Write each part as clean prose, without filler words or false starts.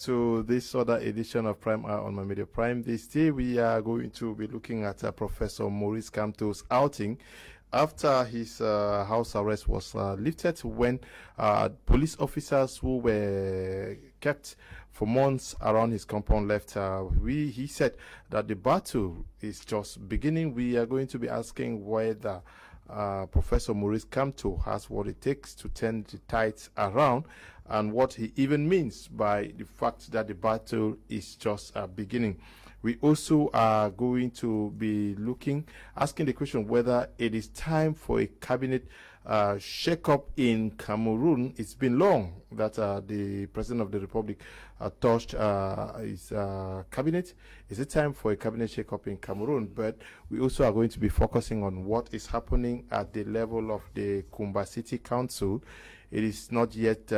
to this other edition of Prime Hour on My Media Prime. This day we are going to be looking at Professor Maurice Kamto's outing after his house arrest was lifted when police officers who were kept for months around his compound left. He said that the battle is just beginning. We are going to be asking whether Professor Maurice Kamto has what it takes to turn the tides around, and what he even means by the fact that the battle is just beginning. We also are going to be asking the question whether it is time for a cabinet shake-up in Cameroon. It's been long that the President of the Republic touched his cabinet. Is it time for a cabinet shake-up in Cameroon? But we also are going to be focusing on what is happening at the level of the Kumba City Council. It is not yet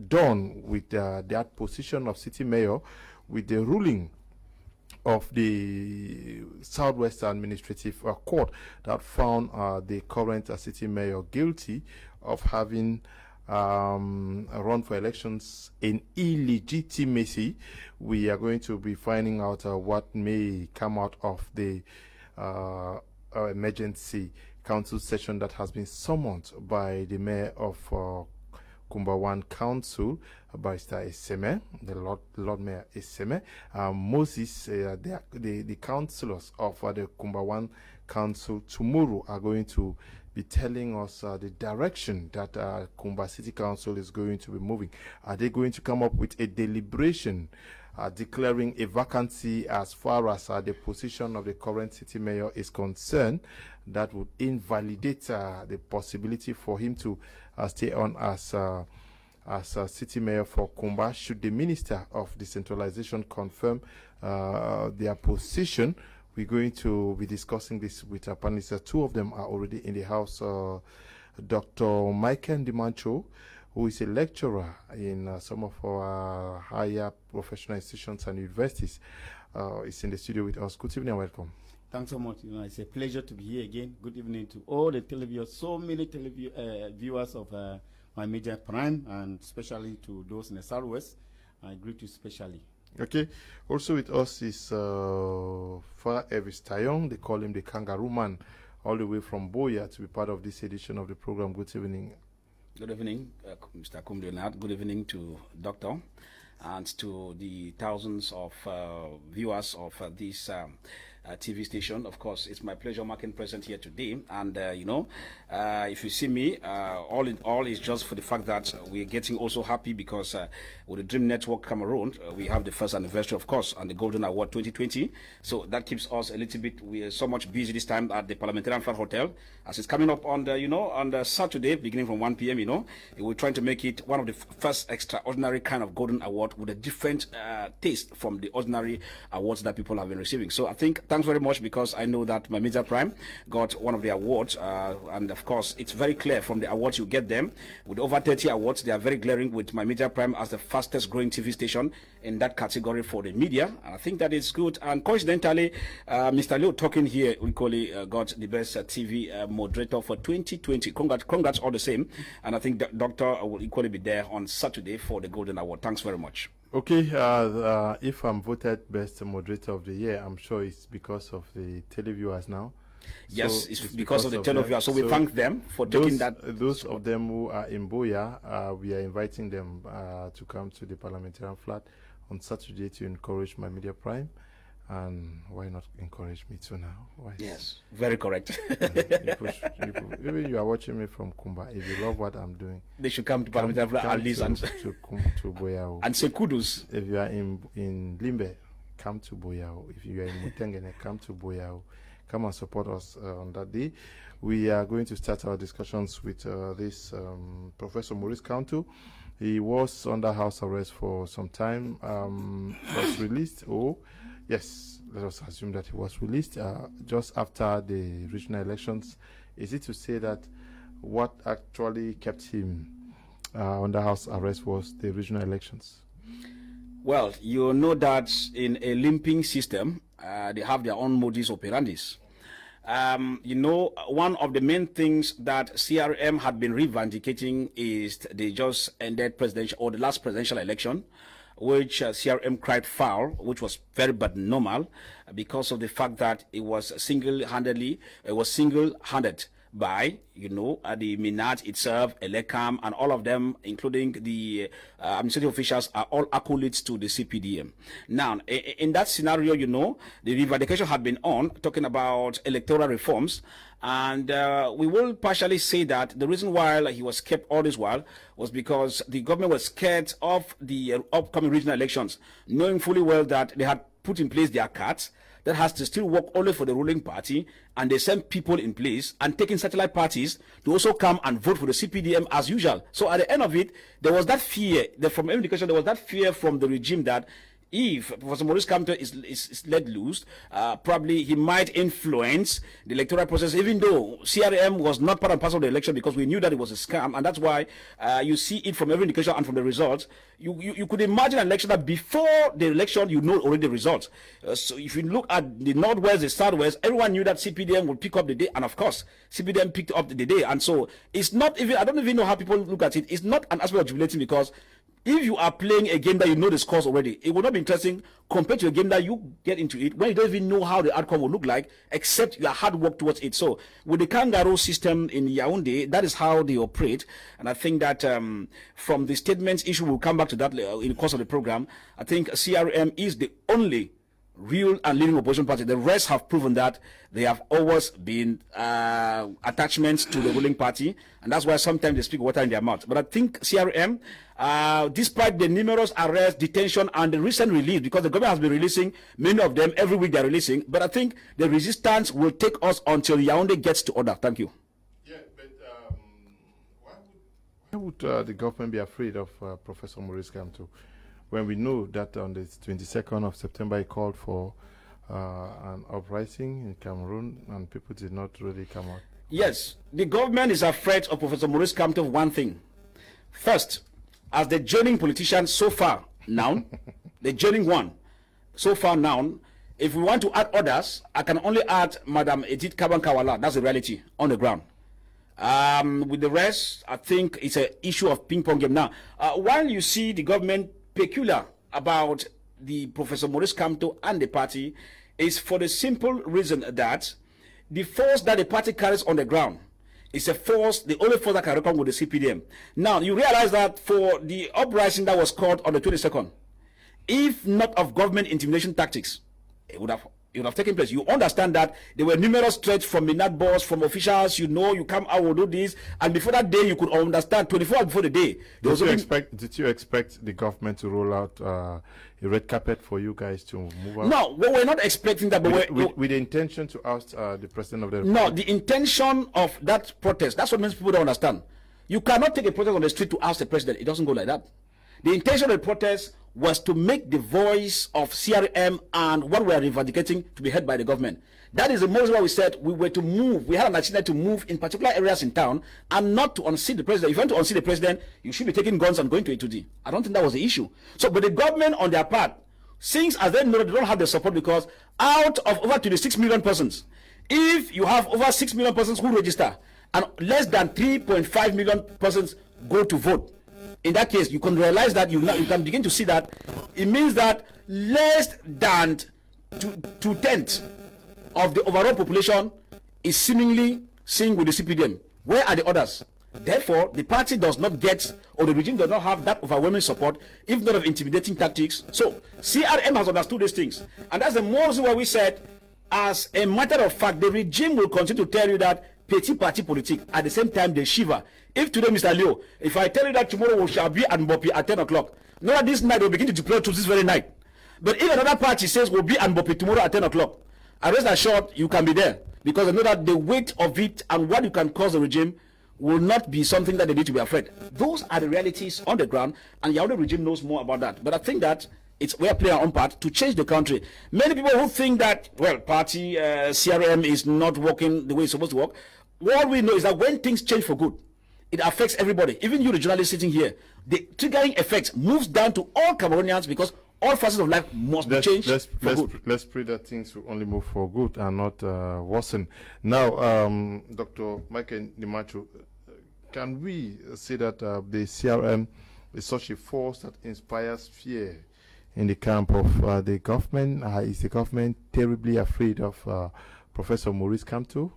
done with that position of city mayor, with the ruling of the Southwest Administrative Court that found the current city mayor guilty of having run for elections in illegitimacy. We are going to be finding out what may come out of the emergency council session that has been summoned by the mayor of Kumba 1 Council, Barrister Kmer, the Lord Mayor Kmer. Moses, the councillors of the Kumba 1 Council tomorrow are going to be telling us the direction that Kumba City Council is going to be moving. Are they going to come up with a deliberation declaring a vacancy as far as the position of the current city mayor is concerned, that would invalidate the possibility for him to stay on as city mayor for Kumba? Should the Minister of Decentralization confirm their position? We're going to be discussing this with our panelists. Two of them are already in the house. Dr. Michael Dimancho, who is a lecturer in some of our higher professional institutions and universities, is in the studio with us. Good evening and welcome. Thanks so much. It's a pleasure to be here again. Good evening to all the so many viewers of My Media Prime, and especially to those in the Southwest. I greet you specially. Okay. Also with us is Fa Evis Tayon. They call him the Kangaroo Man, all the way from Boya, to be part of this edition of the program. Good evening. Good evening, Mr. Kumba. Good evening to Doctor, and to the thousands of viewers of this TV station. Of course, it's my pleasure making present here today. And, if you see me, all in all is just for the fact that we're getting also happy because with the Dream Network Cameroon, we have the first anniversary, of course, and the Golden Award 2020. So that keeps us a little bit, we are so much busy this time at the Parliamentarian Flat Hotel. As it's coming up on the Saturday, beginning from 1 p.m., we're trying to make it one of the first extraordinary kind of Golden Award with a different taste from the ordinary awards that people have been receiving. So I think, thanks very much, because I know that My Media Prime got one of the awards, and of course it's very clear from the awards you get them. With over 30 awards, they are very glaring, with My Media Prime as the fastest growing TV station in that category for the media, and I think that is good. And coincidentally, Mr. Leo talking here equally got the best TV moderator for 2020. Congrats all the same, and I think that Doctor will equally be there on Saturday for the Golden Award. Thanks very much. Okay, if I'm voted best moderator of the year, I'm sure it's because of the televiewers now. Yes, so it's because of the televiewers. So we thank them for taking that. Those of them who are in Boya, we are inviting them to come to the Parliamentarian Flat on Saturday to encourage My Media Prime. And why not encourage me too now? Why? Yes, very correct. Even you are watching me from Kumba. If you love what I'm doing, they should come to Parliamentary Flat at least to Boyao. And say kudos. If you are in Limbe, come to Boyao. If you are in Mutengene, come to Boyao. Come and support us on that day. We are going to start our discussions with this Professor Maurice Kamto. He was under house arrest for some time. Was released. Yes, let us assume that he was released just after the regional elections. Is it to say that what actually kept him under house arrest was the regional elections? Well, you know that in a limping system, they have their own modus operandis. One of the main things that CRM had been revindicating is they just ended the last presidential election. which CRM cried foul, which was very but normal because of the fact that it was single-handed by, the Minat itself, Elecam, and all of them, including the administrative officials, are all acolytes to the CPDM. Now, in that scenario, the revendication had been on, talking about electoral reforms, and we will partially say that the reason why he was kept all this while was because the government was scared of the upcoming regional elections, knowing fully well that they had put in place their cards that has to still work only for the ruling party, and they send people in place and taking satellite parties to also come and vote for the CPDM as usual. So at the end of it, there was that fear, from every indication, there was that fear from the regime that if Professor Maurice Kamto is let loose, probably he might influence the electoral process, even though CRM was not part and parcel of the election, because we knew that it was a scam, and that's why you see it from every indication and from the results. You could imagine an election that before the election, already the results. So if you look at the Northwest, the Southwest, everyone knew that CPDM would pick up the day, and of course, CPDM picked up the day. And so it's not even, I don't even know how people look at it. It's not an aspect of jubilating, because if you are playing a game that you know the scores already, it will not be interesting compared to a game that you get into it when you don't even know how the outcome will look like, except your hard work towards it. So with the kangaroo system in Yaoundé, that is how they operate. And I think that from the statements issue, we'll come back to that in the course of the program. I think CRM is the only real and leading opposition party. The rest have proven that they have always been attachments to the ruling party, and that's why sometimes they speak water in their mouth. But I think CRM, despite the numerous arrests, detention, and the recent release, because the government has been releasing many of them every week, they're releasing, but I think the resistance will take us until Yaoundé gets to order. Thank you. Yeah, but why would the government be afraid of Professor Maurice Kamto, when we know that on the 22nd of September he called for an uprising in Cameroon and people did not really come out? Yes, the government is afraid of Professor Maurice Kamto of one thing. First, as the joining politician so far now, the joining one so far now, if we want to add others, I can only add Madam Edith Kabankawala. That's the reality on the ground. With the rest, I think it's an issue of ping-pong game. Now, while you see the government peculiar about the Professor Maurice Kamto and the party, is for the simple reason that the force that the party carries on the ground is a force, the only force that can reckon with the CPDM. Now, you realize that for the uprising that was called on the 22nd, if not of government intimidation tactics, it would have taken place. You understand that there were numerous threats from the NAT boss, from officials, you come out, will do this, and before that day, you could understand, 24 hours before the day. Did you expect the government to roll out a red carpet for you guys to move out? No, we're not expecting that. But with the intention to oust the president of the Republic? No, the intention of that protest, that's what most people don't understand. You cannot take a protest on the street to oust the president. It doesn't go like that. The intention of the protest was to make the voice of CRM and what we are reivindicating to be heard by the government. That is the most why we said we were to move. We had an agenda to move in particular areas in town and not to unseat the president. If you want to unseat the president, you should be taking guns and going to A2D. I don't think that was the issue. So, but the government on their part, since as they know they don't have the support, because out of over 26 million persons, if you have over 6 million persons who register and less than 3.5 million persons go to vote, in that case, you can realize that you can begin to see that it means that less than 2/10 of the overall population is seemingly seen with the CPDM. Where are the others? Therefore, the party does not get, or the regime does not have that overwhelming support, if not of intimidating tactics. So, CRM has understood these things. And that's the more reason why we said, as a matter of fact, the regime will continue to tell you that petty party politics. At the same time, they shiver. If today, Mr. Leo, if I tell you that tomorrow we shall be at Mbopi at 10 o'clock, know that this night we'll begin to deploy troops this very night. But if another party says we'll be at Mbopi tomorrow at 10 o'clock, I rest assured you can be there. Because I know that the weight of it and what you can cause the regime will not be something that they need to be afraid. Those are the realities on the ground, and the Yaoundé regime knows more about that. But I think that we are playing our own part to change the country. Many people who think that, well, party CRM is not working the way it's supposed to work, what we know is that when things change for good, it affects everybody. Even you, the journalist sitting here, the triggering effect moves down to all Cameroonians, because all facets of life must be changed for good. Let's pray that things will only move for good and not worsen. Now, Dr. Michael Nimacho, can we say that the CRM is such a force that inspires fear in the camp of the government. Is the government terribly afraid of Professor Maurice Kamto?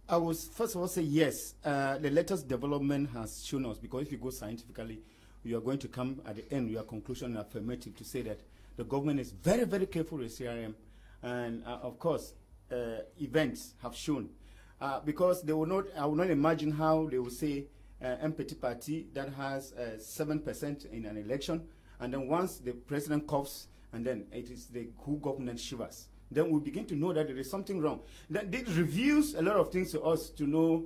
I would first of all say yes. The latest development has shown us, because if you go scientifically, you are going to come at the end, your conclusion affirmative to say that the government is very, very careful with CRM. And of course, events have shown. Because they will not, I will not imagine how they will say empathy party that has 7% in an election, and then once the president coughs, and then it is the whole government shivers. Then we begin to know that there is something wrong. That it reveals a lot of things to us to know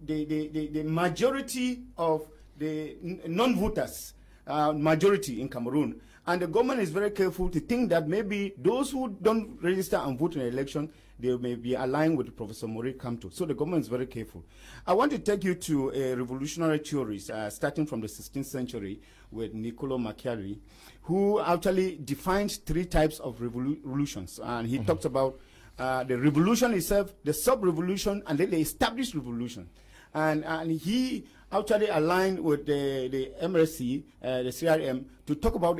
the majority of the non-voters, majority in Cameroon. And the government is very careful to think that maybe those who don't register and vote in the election, they may be aligned with Professor Maurice Kamto. So the government is very careful. I want to take you to revolutionary theories, starting from the 16th century with Niccolo Machiavelli, who actually defined 3 types of revolutions. And he talks about the revolution itself, the sub-revolution, and then the established revolution. And he actually aligned with the MRC, the CRM, to talk about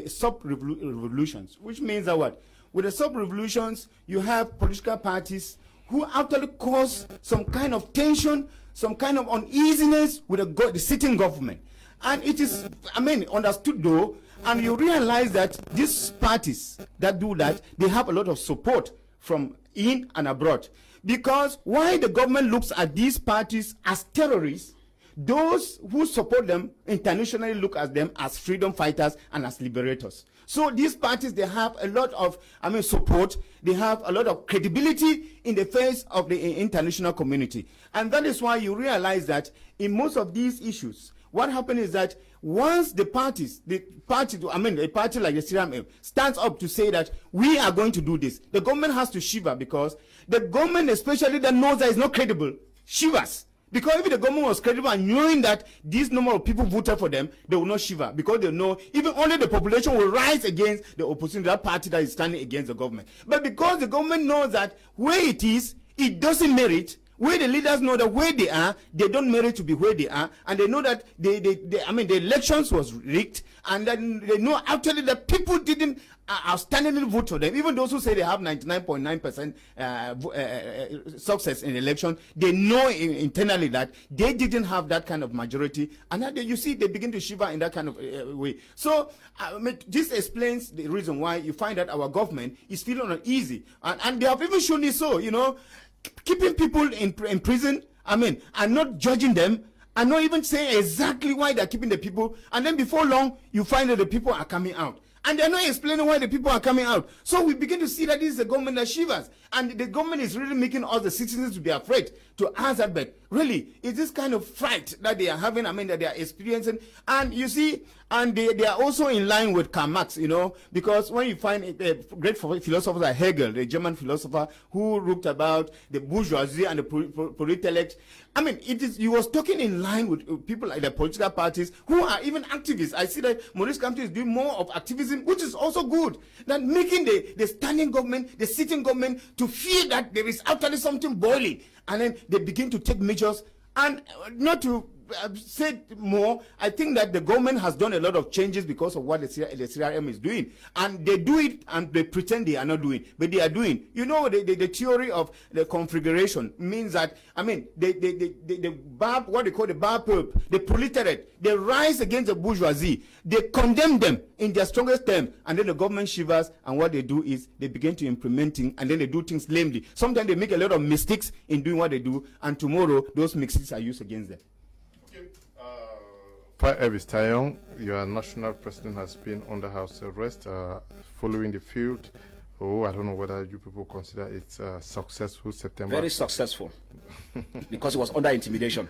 sub-revolutions, which means that what? With the sub-revolutions, you have political parties who actually cause some kind of tension, some kind of uneasiness with the sitting government. And it is, understood though, and you realize that these parties that do that, they have a lot of support from in and abroad. Because why the government looks at these parties as terrorists, those who support them internationally look at them as freedom fighters and as liberators. So these parties, they have a lot of support, they have a lot of credibility in the face of the international community. And that is why you realize that in most of these issues, what happened is that once a party like the CRM stands up to say that we are going to do this, the government has to shiver, because the government, especially that knows that it's not credible, shivers. Because if the government was credible and knowing that this number of people voted for them, they will not shiver, because they know even only the population will rise against the opposition, that party that is standing against the government. But because the government knows that where it is, it doesn't merit, where the leaders know that where they are, they don't merit to be where they are, and they know that the elections was rigged, and then they know actually that people didn't outstandingly vote for them. Even those who say they have 99.9% success in the election, they know internally that they didn't have that kind of majority, and that you see they begin to shiver in that kind of way. So this explains the reason why you find that our government is feeling uneasy, and they have even shown it so, keeping people in prison, and not judging them, and not even saying exactly why they're keeping the people, and then before long, you find that the people are coming out. And they're not explaining why the people are coming out. So we begin to see that this is a government that shivers. And the government is really making us, the citizens, to be afraid to answer back. Really, it's this kind of fright that they are having, that they are experiencing. And you see, and they are also in line with Karl Marx, because when you find a great philosopher like Hegel, the German philosopher, who wrote about the bourgeoisie and the proletariat, he was talking in line with people like the political parties who are even activists. I see that Maurice Kamto is doing more of activism, which is also good, than making the standing government, the sitting government, to feel that there is actually something boiling, and then they begin to take measures. And not to say more, I think that the government has done a lot of changes because of what the CRM is doing, and they do it and they pretend they are not doing, but they are doing. The theory of the configuration means that the what they call the Bapop, the proletariat, they rise against the bourgeoisie, they condemn them in their strongest term, and then the government shivers, and what they do is they begin to implementing, and then they do things lamely. Sometimes they make a lot of mistakes in doing what they do, and tomorrow those mistakes are used against them. Elvis Tayon, your national president has been under house arrest following the field. I don't know whether you people consider it successful September. Very successful, because it was under intimidation.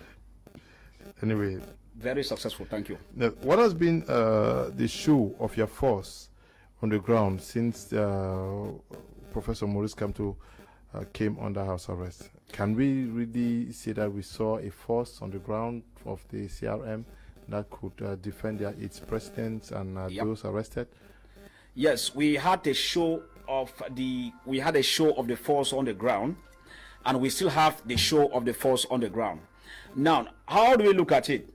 Anyway. Very successful, thank you. Now, what has been the show of your force on the ground since Professor Maurice Kamto came under house arrest? Can we really say that we saw a force on the ground of the CRM that could defend its presidents and those arrested? Yes, we had a show of the force on the ground, and we still have the show of the force on the ground. Now, how do we look at it?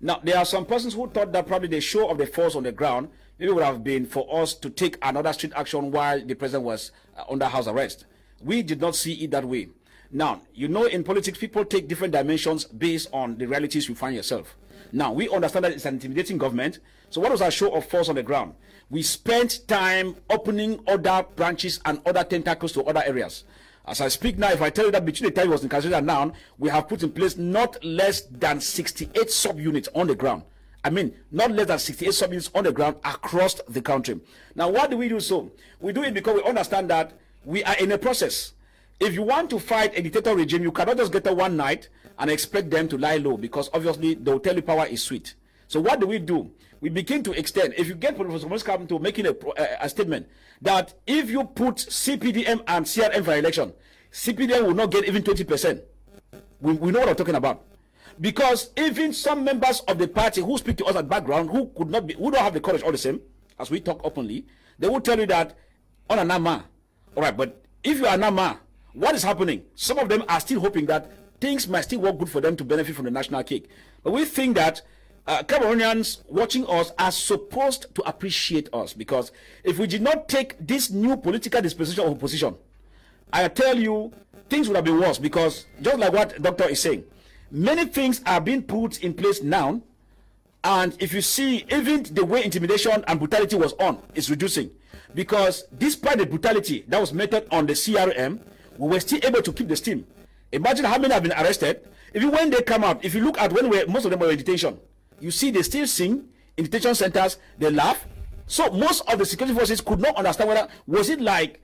Now, there are some persons who thought that probably the show of the force on the ground maybe would have been for us to take another street action while the president was under house arrest. We did not see it that way. Now, you know, in politics, people take different dimensions based on the realities you find yourself. Now, we understand that it's an intimidating government. So what was our show of force on the ground? We spent time opening other branches and other tentacles to other areas. As I speak now, if I tell you that between the time it was incarcerated and now, we have put in place not less than 68 sub-units on the ground. I mean, not less than 68 sub-units on the ground across the country. Now, why do we do so? We do it because we understand that we are in a process. If you want to fight a dictator regime, you cannot just get there one night and expect them to lie low, because obviously they will tell you power is sweet. So what do? We begin to extend. If you get Professor Maurice Kamto making a statement that if you put CPDM and CRM for election, CPDM will not get even 20%. We know what I'm talking about. Because even some members of the party who speak to us at background, who don't have the courage all the same, as we talk openly, they will tell you that on a nama. All right, but if you are nama, what is happening? Some of them are still hoping that things might still work good for them to benefit from the national cake. But we think that Cameroonians watching us are supposed to appreciate us, because if we did not take this new political dispensation of opposition, I tell you, things would have been worse. Because just like what the doctor is saying, many things are being put in place now, and if you see, even the way intimidation and brutality was on is reducing, because despite the brutality that was meted on the CRM, we were still able to keep the steam. Imagine how many have been arrested. Even when they come out, if you look at most of them were in detention, you see they still sing in detention centers, they laugh. So most of the security forces could not understand whether, was it like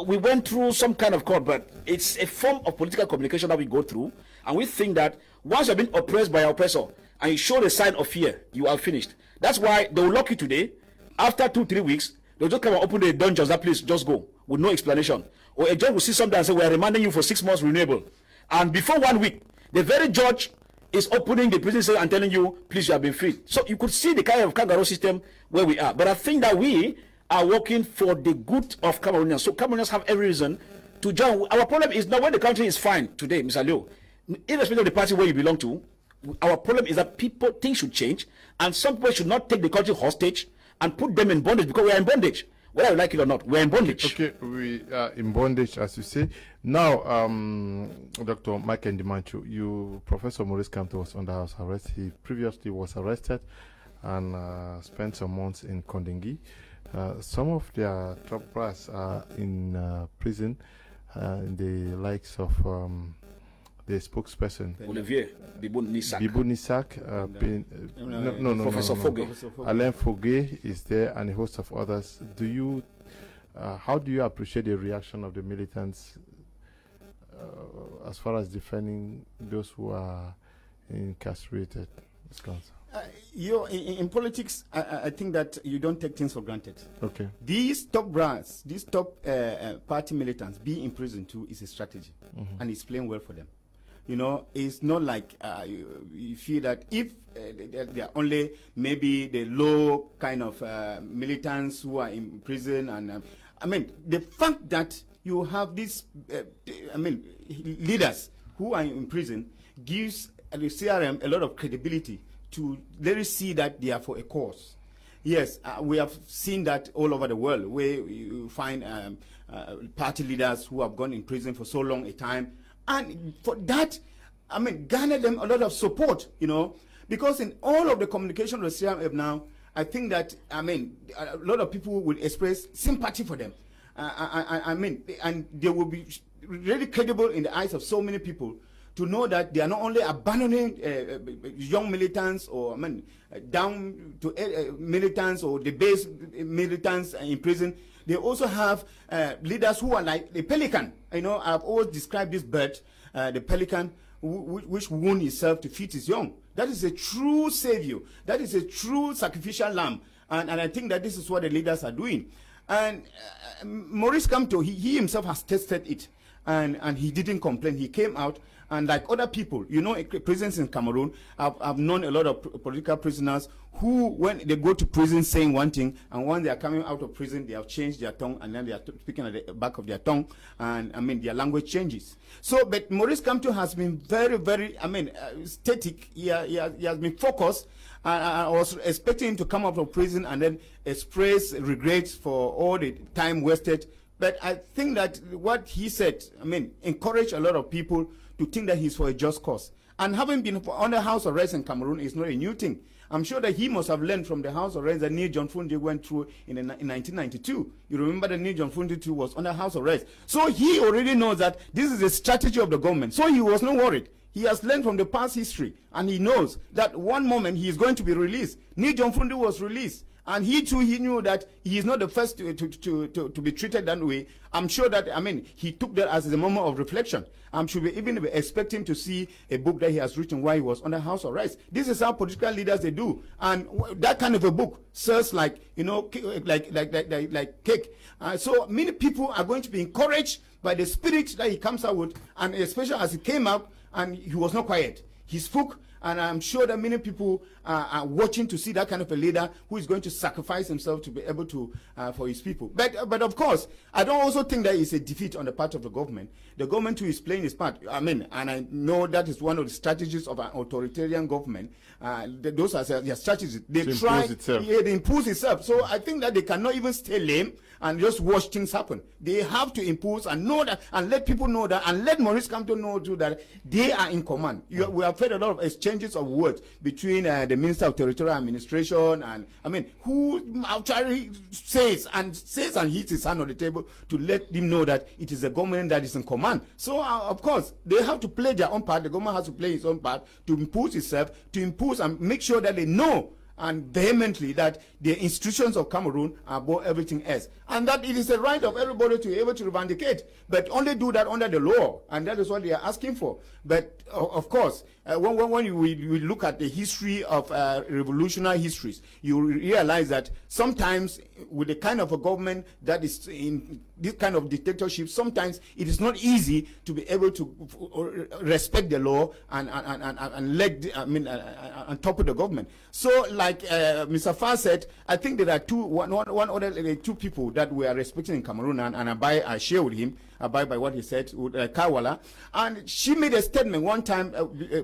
we went through some kind of court, but it's a form of political communication that we go through. And we think that once you've been oppressed by your oppressor and you show the sign of fear, you are finished. That's why they will lock you today. After 2-3 weeks, they'll just come and open the dungeons. That place, just go with no explanation. Or a judge will see something and say, we are remanding you for 6 months renewable. And before 1 week, the very judge is opening the prison cell and telling you, please, you have been freed. So you could see the kind of kangaroo system where we are. But I think that we are working for the good of Cameroonians. So Cameroonians have every reason to join. Our problem is not when the country is fine today, Mr. Leo, irrespective of the party where you belong to. Our problem is that things should change, and some people should not take the country hostage and put them in bondage, because we are in bondage. Whether you like it or not, we're in bondage. Okay, we are in bondage, as you say. Now, Dr. Mike Ndimanchu, Professor Maurice Kamto was under house arrest. He previously was arrested and spent some months in Kondingi. Some of their top brass are in prison, the likes of the spokesperson Olivier Bibu Nisak, Professor Fogue. Alain Fogue is there, and a host of others. How do you appreciate the reaction of the militants as far as defending those who are incarcerated? In politics, I think that you don't take things for granted. Okay. These top brands, these top party militants being in prison too is a strategy, and it's playing well for them. You know, it's not like you feel that if they are only maybe the low kind of militants who are in prison, and I mean, the fact that you have these, leaders who are in prison gives the CRM a lot of credibility to let us see that they are for a cause. Yes, we have seen that all over the world, where you find party leaders who have gone in prison for so long a time. And for that, garner them a lot of support, you know, because in all of the communication with CRM now, I think that, a lot of people will express sympathy for them. And they will be really credible in the eyes of so many people to know that they are not only abandoning young militants or down to militants or the base militants in prison. They also have leaders who are like the pelican. You know, I've always described this bird, the pelican, which wound itself to feed its young. That is a true savior. That is a true sacrificial lamb. And I think that this is what the leaders are doing. And Maurice Kamto, he himself has tested it. and he didn't complain. He came out, and like other people, you know, prisons in Cameroon, I've known a lot of political prisoners who, when they go to prison saying one thing, and when they are coming out of prison, they have changed their tongue, and then they are speaking at the back of their tongue, and I mean, their language changes. So, but Maurice Kamto has been very, very, static. He has been focused. I was expecting him to come out of prison and then express regrets for all the time wasted. But I think that what he said, encouraged a lot of people to think that he's for a just cause. And having been under house arrest in Cameroon is not a new thing. I'm sure that he must have learned from the house arrest that Neil John Fundi went through in 1992. You remember that Neil John Fundi too was under house arrest. So he already knows that this is a strategy of the government. So he was not worried. He has learned from the past history, and he knows that one moment he is going to be released. Neil John Fundi was released, and he knew that he is not the first to be treated that way. I'm sure that, he took that as a moment of reflection. I'm sure we even expect him to see a book that he has written while he was under house arrest. This is how political leaders they do, and that kind of a book serves like, like cake. So many people are going to be encouraged by the spirit that he comes out with, and especially as he came out, and he was not quiet. He spoke, and I'm sure that many people are watching to see that kind of a leader who is going to sacrifice himself to be able to, for his people. But of course, I don't also think that it's a defeat on the part of the government. The government too is playing its part. And I know that is one of the strategies of an authoritarian government. Those are their strategies. They try, they impose itself. So I think that they cannot even stay lame and just watch things happen. They have to impose and know that, and let people know that, and let Maurice Kamto know too that they are in command. We have heard a lot of exchanges of words between the Minister of Territorial Administration and, who actually says and hits his hand on the table to let them know that it is the government that is in command. So, of course, they have to play their own part. The government has to play its own part to impose itself, to impose and make sure that they know and vehemently that the institutions of Cameroon are above everything else, and that it is the right of everybody to be able to reivindicate, but only do that under the law, and that is what they are asking for. But of course, when we look at the history of revolutionary histories, you realize that sometimes with the kind of a government that is in this kind of dictatorship, sometimes it is not easy to be able to respect the law and let on top of the government. So, like Mr. Farr said, I think there are two people that we are respecting in Cameroon, and I share with him, abide by what he said, with Kawala, and she made a statement one time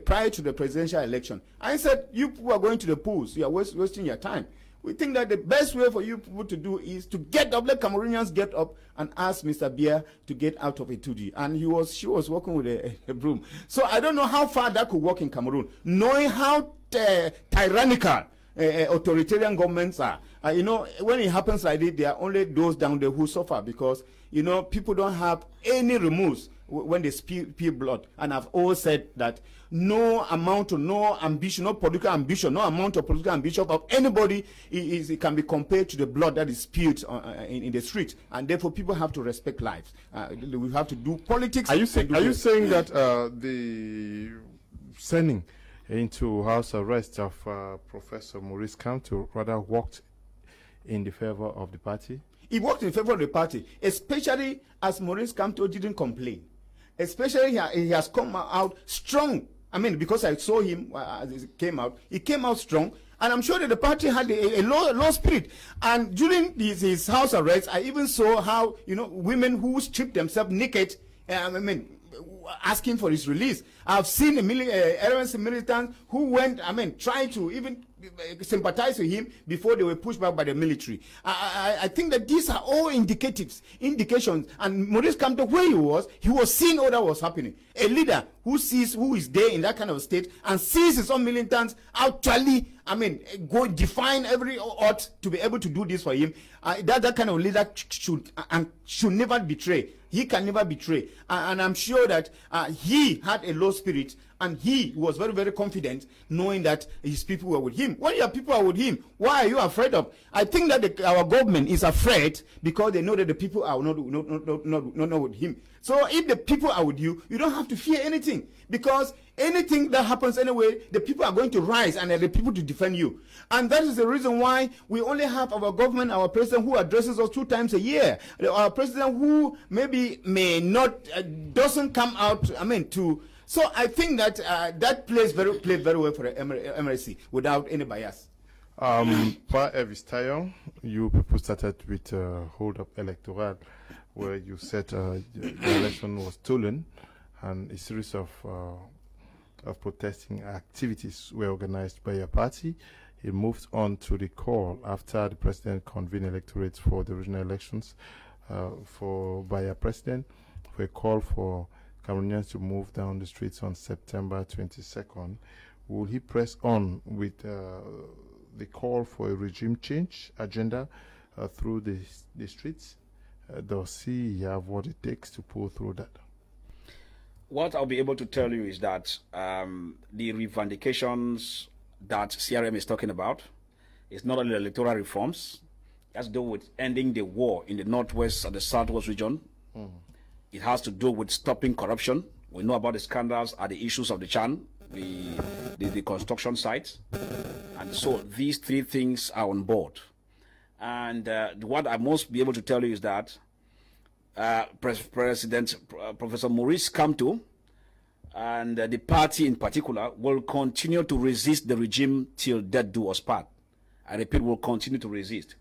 prior to the presidential election. I said, you people are going to the polls, you are wasting your time. We think that the best way for you people to do is to get up, let Cameroonians get up and ask Mr. Biya to get out of Itudi. And she was working with a broom. So I don't know how far that could work in Cameroon, knowing how tyrannical authoritarian governments are. When it happens like this, there are only those down there who suffer because, people don't have any remorse when they spill blood. And I've always said that no amount of, no ambition, no political ambition, no amount of political ambition of anybody it can be compared to the blood that is spilled in the street. And therefore, people have to respect lives. We have to do politics. Are you saying that the sending into house arrest of Professor Maurice Kamto rather worked in the favor of the party? He worked in favor of the party, especially as Maurice Kamto didn't complain. Especially he has come out strong. Because I saw him as he came out strong. And I'm sure that the party had a low spirit. And during his house arrest, I even saw how, women who stripped themselves naked, asking for his release. I've seen RNC militants who went, trying to even sympathize with him before they were pushed back by the military. I think that these are all indications. And Maurice Kamto, where he was seeing all that was happening. A leader who is there in that kind of state and sees his own militants actually, go define every odds to be able to do this for him. That kind of leader should never betray. He can never betray. And I'm sure that he had a low spirit, and he was very, very confident knowing that his people were with him. When your people are with him, why are you afraid of? I think that our government is afraid because they know that the people are not with him. So if the people are with you, you don't have to fear anything. thing. Because anything that happens anyway, the people are going to rise and the people to defend you. And that is the reason why we only have our government, our president who addresses us 2 times a year. Our president who may not, doesn't come out, to... So I think that that plays very well for the MRC without any bias. Pa Evistayon, you people started with hold up electoral, where you said the election was stolen, and a series of protesting activities were organized by your party. It moved on to the call after the president convened electorates for the regional elections by a president, for a call for Cameroonians to move down the streets on September 22nd. Will he press on with the call for a regime change agenda through the streets? Does he have what it takes to pull through that? What I'll be able to tell you is that the revendications that CRM is talking about is not only electoral reforms. It has to do with ending the war in the northwest and the southwest region. It has to do with stopping corruption. We know about the scandals and the issues of the Chan, the construction sites. And so these 3 things are on board. And what I must be able to tell you is that President Professor Maurice Kamto and the party in particular will continue to resist the regime till death do us part. I repeat, will continue to resist.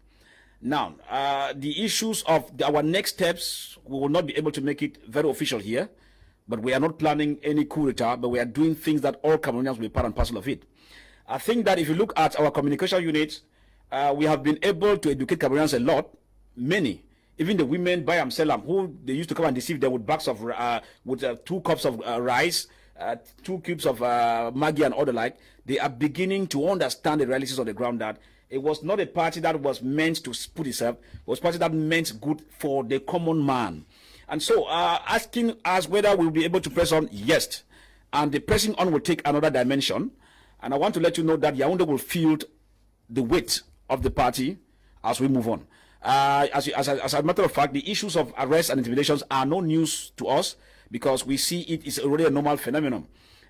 Now, the issues of our next steps, we will not be able to make it very official here, but we are not planning any coup d'etat, but we are doing things that all Cameroonians will be part and parcel of it. I think that if you look at our communication units, we have been able to educate Cameroonians a lot, many. Even the women by themselves, who they used to come and deceive them with bags of, 2 cups of rice, 2 cubes of Maggi and all the like, they are beginning to understand the realities on the ground that it was not a party that was meant to put itself, it was a party that meant good for the common man. And so asking us whether we'll be able to press on, yes. And the pressing on will take another dimension. And I want to let you know that Yaoundé will feel the weight of the party as we move on. As a matter of fact, the issues of arrests and intimidations are no news to us because we see it is already a normal phenomenon.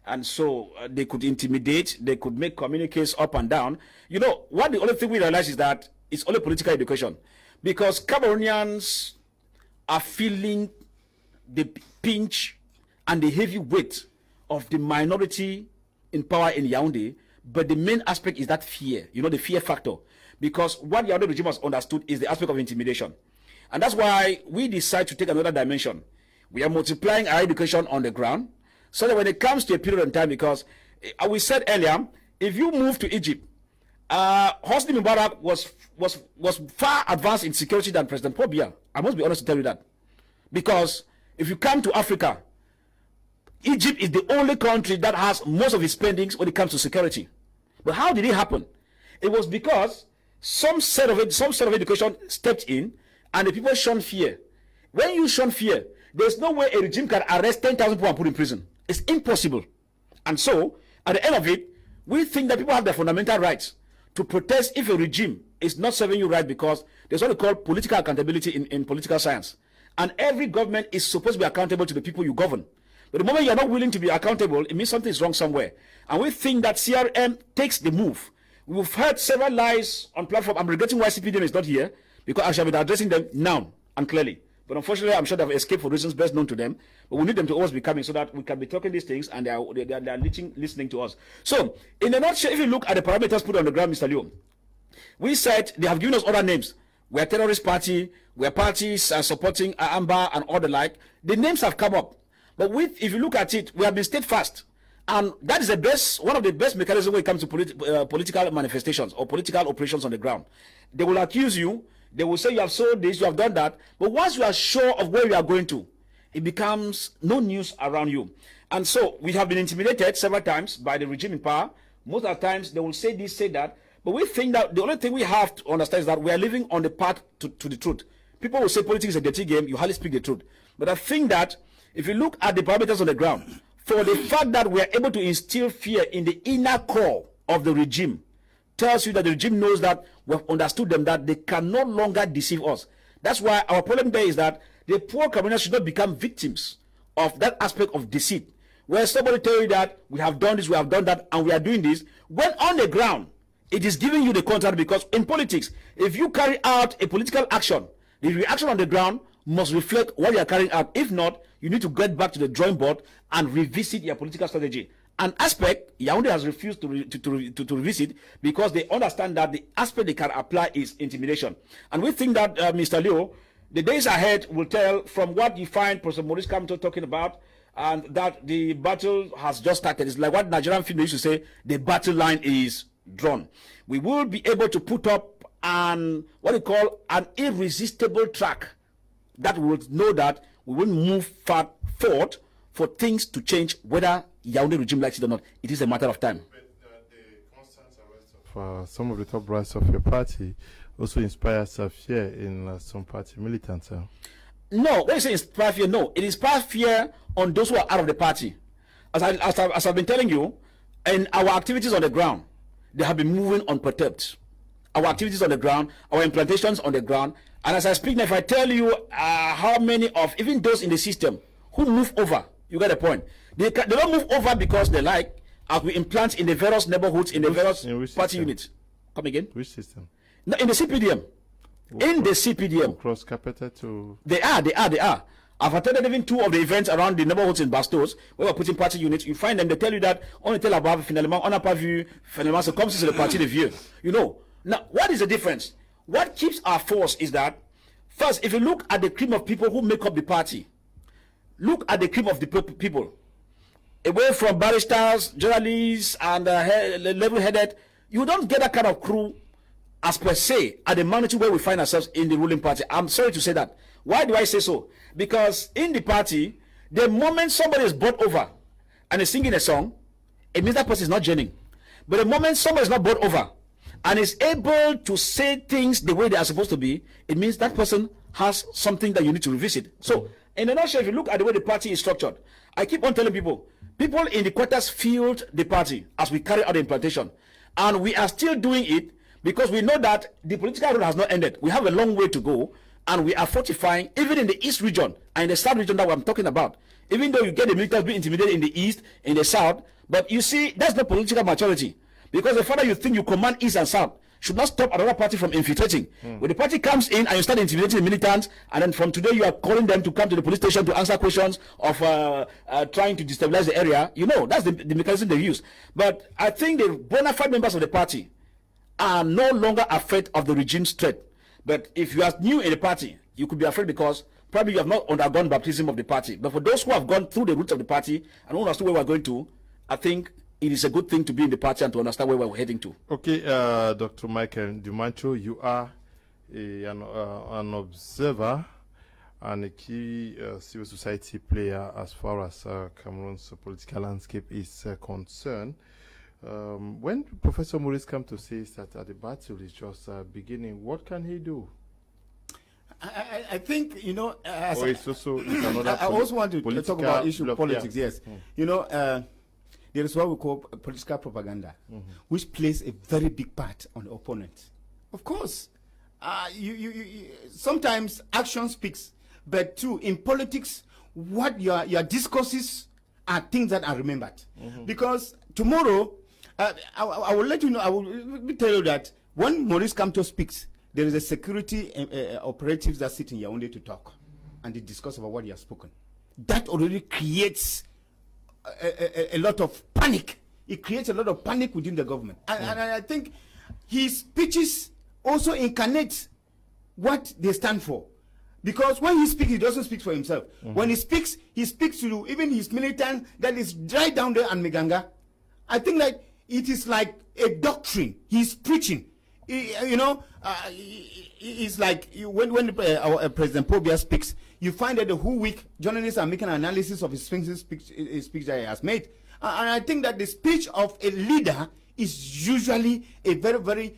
And so they could intimidate, they could make communiques up and down. You know, what the only thing we realize is that it's only political education. Because Cameroonians are feeling the pinch and the heavy weight of the minority in power in Yaoundé, but the main aspect is that fear, the fear factor. Because what the Yaoundé regime has understood is the aspect of intimidation. And that's why we decide to take another dimension. We are multiplying our education on the ground, so that when it comes to a period of time, because we said earlier, if you move to Egypt, Hosni Mubarak was far advanced in security than President Paul Biya. I must be honest to tell you that. Because if you come to Africa, Egypt is the only country that has most of its spendings when it comes to security. But how did it happen? It was because some sort of education stepped in and the people shun fear. When you shun fear, there's no way a regime can arrest 10,000 people and put in prison. It's impossible. And so, at the end of it, we think that people have their fundamental rights to protest if a regime is not serving you right, because there's what we call political accountability in political science. And every government is supposed to be accountable to the people you govern. But the moment you're not willing to be accountable, it means something is wrong somewhere. And we think that CRM takes the move. We've heard several lies on platform. I'm regretting why CPDM is not here, because I shall be addressing them now and clearly. But unfortunately, I'm sure they've escaped for reasons best known to them. But we need them to always be coming so that we can be talking these things and they are listening to us. So, in a nutshell, if you look at the parameters put on the ground, Mr. Liu, we said they have given us other names. We're a terrorist party, we're parties supporting Amba and all the like. The names have come up. But if you look at it, we have been steadfast. And that is one of the best mechanisms when it comes to political manifestations or political operations on the ground. They will accuse you. They will say you have sold this, you have done that. But once you are sure of where you are going to, it becomes no news around you. And so we have been intimidated several times by the regime in power. Most of the times they will say this, say that. But we think that the only thing we have to understand is that we are living on the path to the truth. People will say politics is a dirty game. You hardly speak the truth. But I think that if you look at the parameters on the ground, for the fact that we are able to instill fear in the inner core of the regime, tells you that the regime knows that we have understood them, that they can no longer deceive us. That's why our problem there is that the poor Cameroonians should not become victims of that aspect of deceit. where somebody tell you that we have done this, we have done that, and we are doing this, when on the ground, it is giving you the contract, because in politics, if you carry out a political action, the reaction on the ground must reflect what you are carrying out. If not, you need to get back to the drawing board and revisit your political strategy. An aspect Yaoundé has refused to revisit, because they understand that the aspect they can apply is intimidation. And we think that, Mr. Leo, the days ahead will tell from what you find Professor Maurice Kamto talking about, and that the battle has just started. It's like what Nigerian film used to say, the battle line is drawn. We will be able to put up an irresistible track that will know that we will move forward for things to change, whether Yaoundé regime likes it or not. It is a matter of time. But the constant arrest of some of the top brass of your party also inspires fear in some party militants. No, when you say inspire fear, no, it inspires fear on those who are out of the party. As I've been telling you, in our activities on the ground, they have been moving unperturbed. Our activities on the ground, our implantations on the ground, and as I speak now, if I tell you how many of even those in the system who move over, you get the point. They don't move over because they like, as we implant in the various neighborhoods, in the various party units. Come again? Which system? No, in the CPDM. In the CPDM. Cross capital to... They are. I've attended even 2 of the events around the neighborhoods in Bastos, where we're putting party units. You find them, they tell you that, on tell about finalement, on n'a pas vu, finalement, c'est comme si c'est le parti de vieux. You know. Now, what is the difference? What keeps our force is that, first, if you look at the cream of people who make up the party, look at the cream of the people. Away from barristers, journalists, and level-headed, you don't get that kind of crew as per se at the magnitude where we find ourselves in the ruling party. I'm sorry to say that. Why do I say so? Because in the party, the moment somebody is brought over and is singing a song, it means that person is not journeying. But the moment somebody is not brought over and is able to say things the way they are supposed to be, it means that person has something that you need to revisit. So, in a nutshell, if you look at the way the party is structured, I keep on telling people in the quarters field the party as we carry out the implantation. And we are still doing it because we know that the political road has not ended. We have a long way to go, and we are fortifying, even in the East region and in the South region that I'm talking about. Even though you get the militants being intimidated in the East, in the South, but you see, that's not political maturity. Because the further you think you command East and South, should not stop another party from infiltrating. When the party comes in and you start intimidating the militants, and then from today you are calling them to come to the police station to answer questions of trying to destabilize the area, you know, that's the mechanism they use. But I think the bona fide members of the party are no longer afraid of the regime's threat. But if you are new in the party, you could be afraid because probably you have not undergone baptism of the party. But for those who have gone through the roots of the party and who understand where we're going to, I think it is a good thing to be in the party and to understand where we're heading to. Okay, Dr. Michael Dumancho, you are an observer and a key civil society player as far as Cameroon's political landscape is concerned. When Professor Maurice Kamto says that the battle is just beginning, what can he do? I think, you know, I also want to talk about issue of politics, yes. You know, there is what we call political propaganda, which plays a very big part on the opponent. Of course, sometimes action speaks, but too, in politics, what your discourses are things that are remembered. Because tomorrow, I will let you know, I will tell you that when Maurice Kamto speaks, there is a security operatives that sit in Yaoundé to talk, and they discuss about what he has spoken. That already creates a lot of panic. It creates a lot of panic within the government. And I think his speeches also incarnate what they stand for. Because when he speaks, he doesn't speak for himself. When he speaks to even his militant that is right down there and Meganga. I think that it is like a doctrine. He's preaching. It's like when President Pobia speaks, you find that the whole week journalists are making an analysis of his speech that he has made. And I think that the speech of a leader is usually a very, very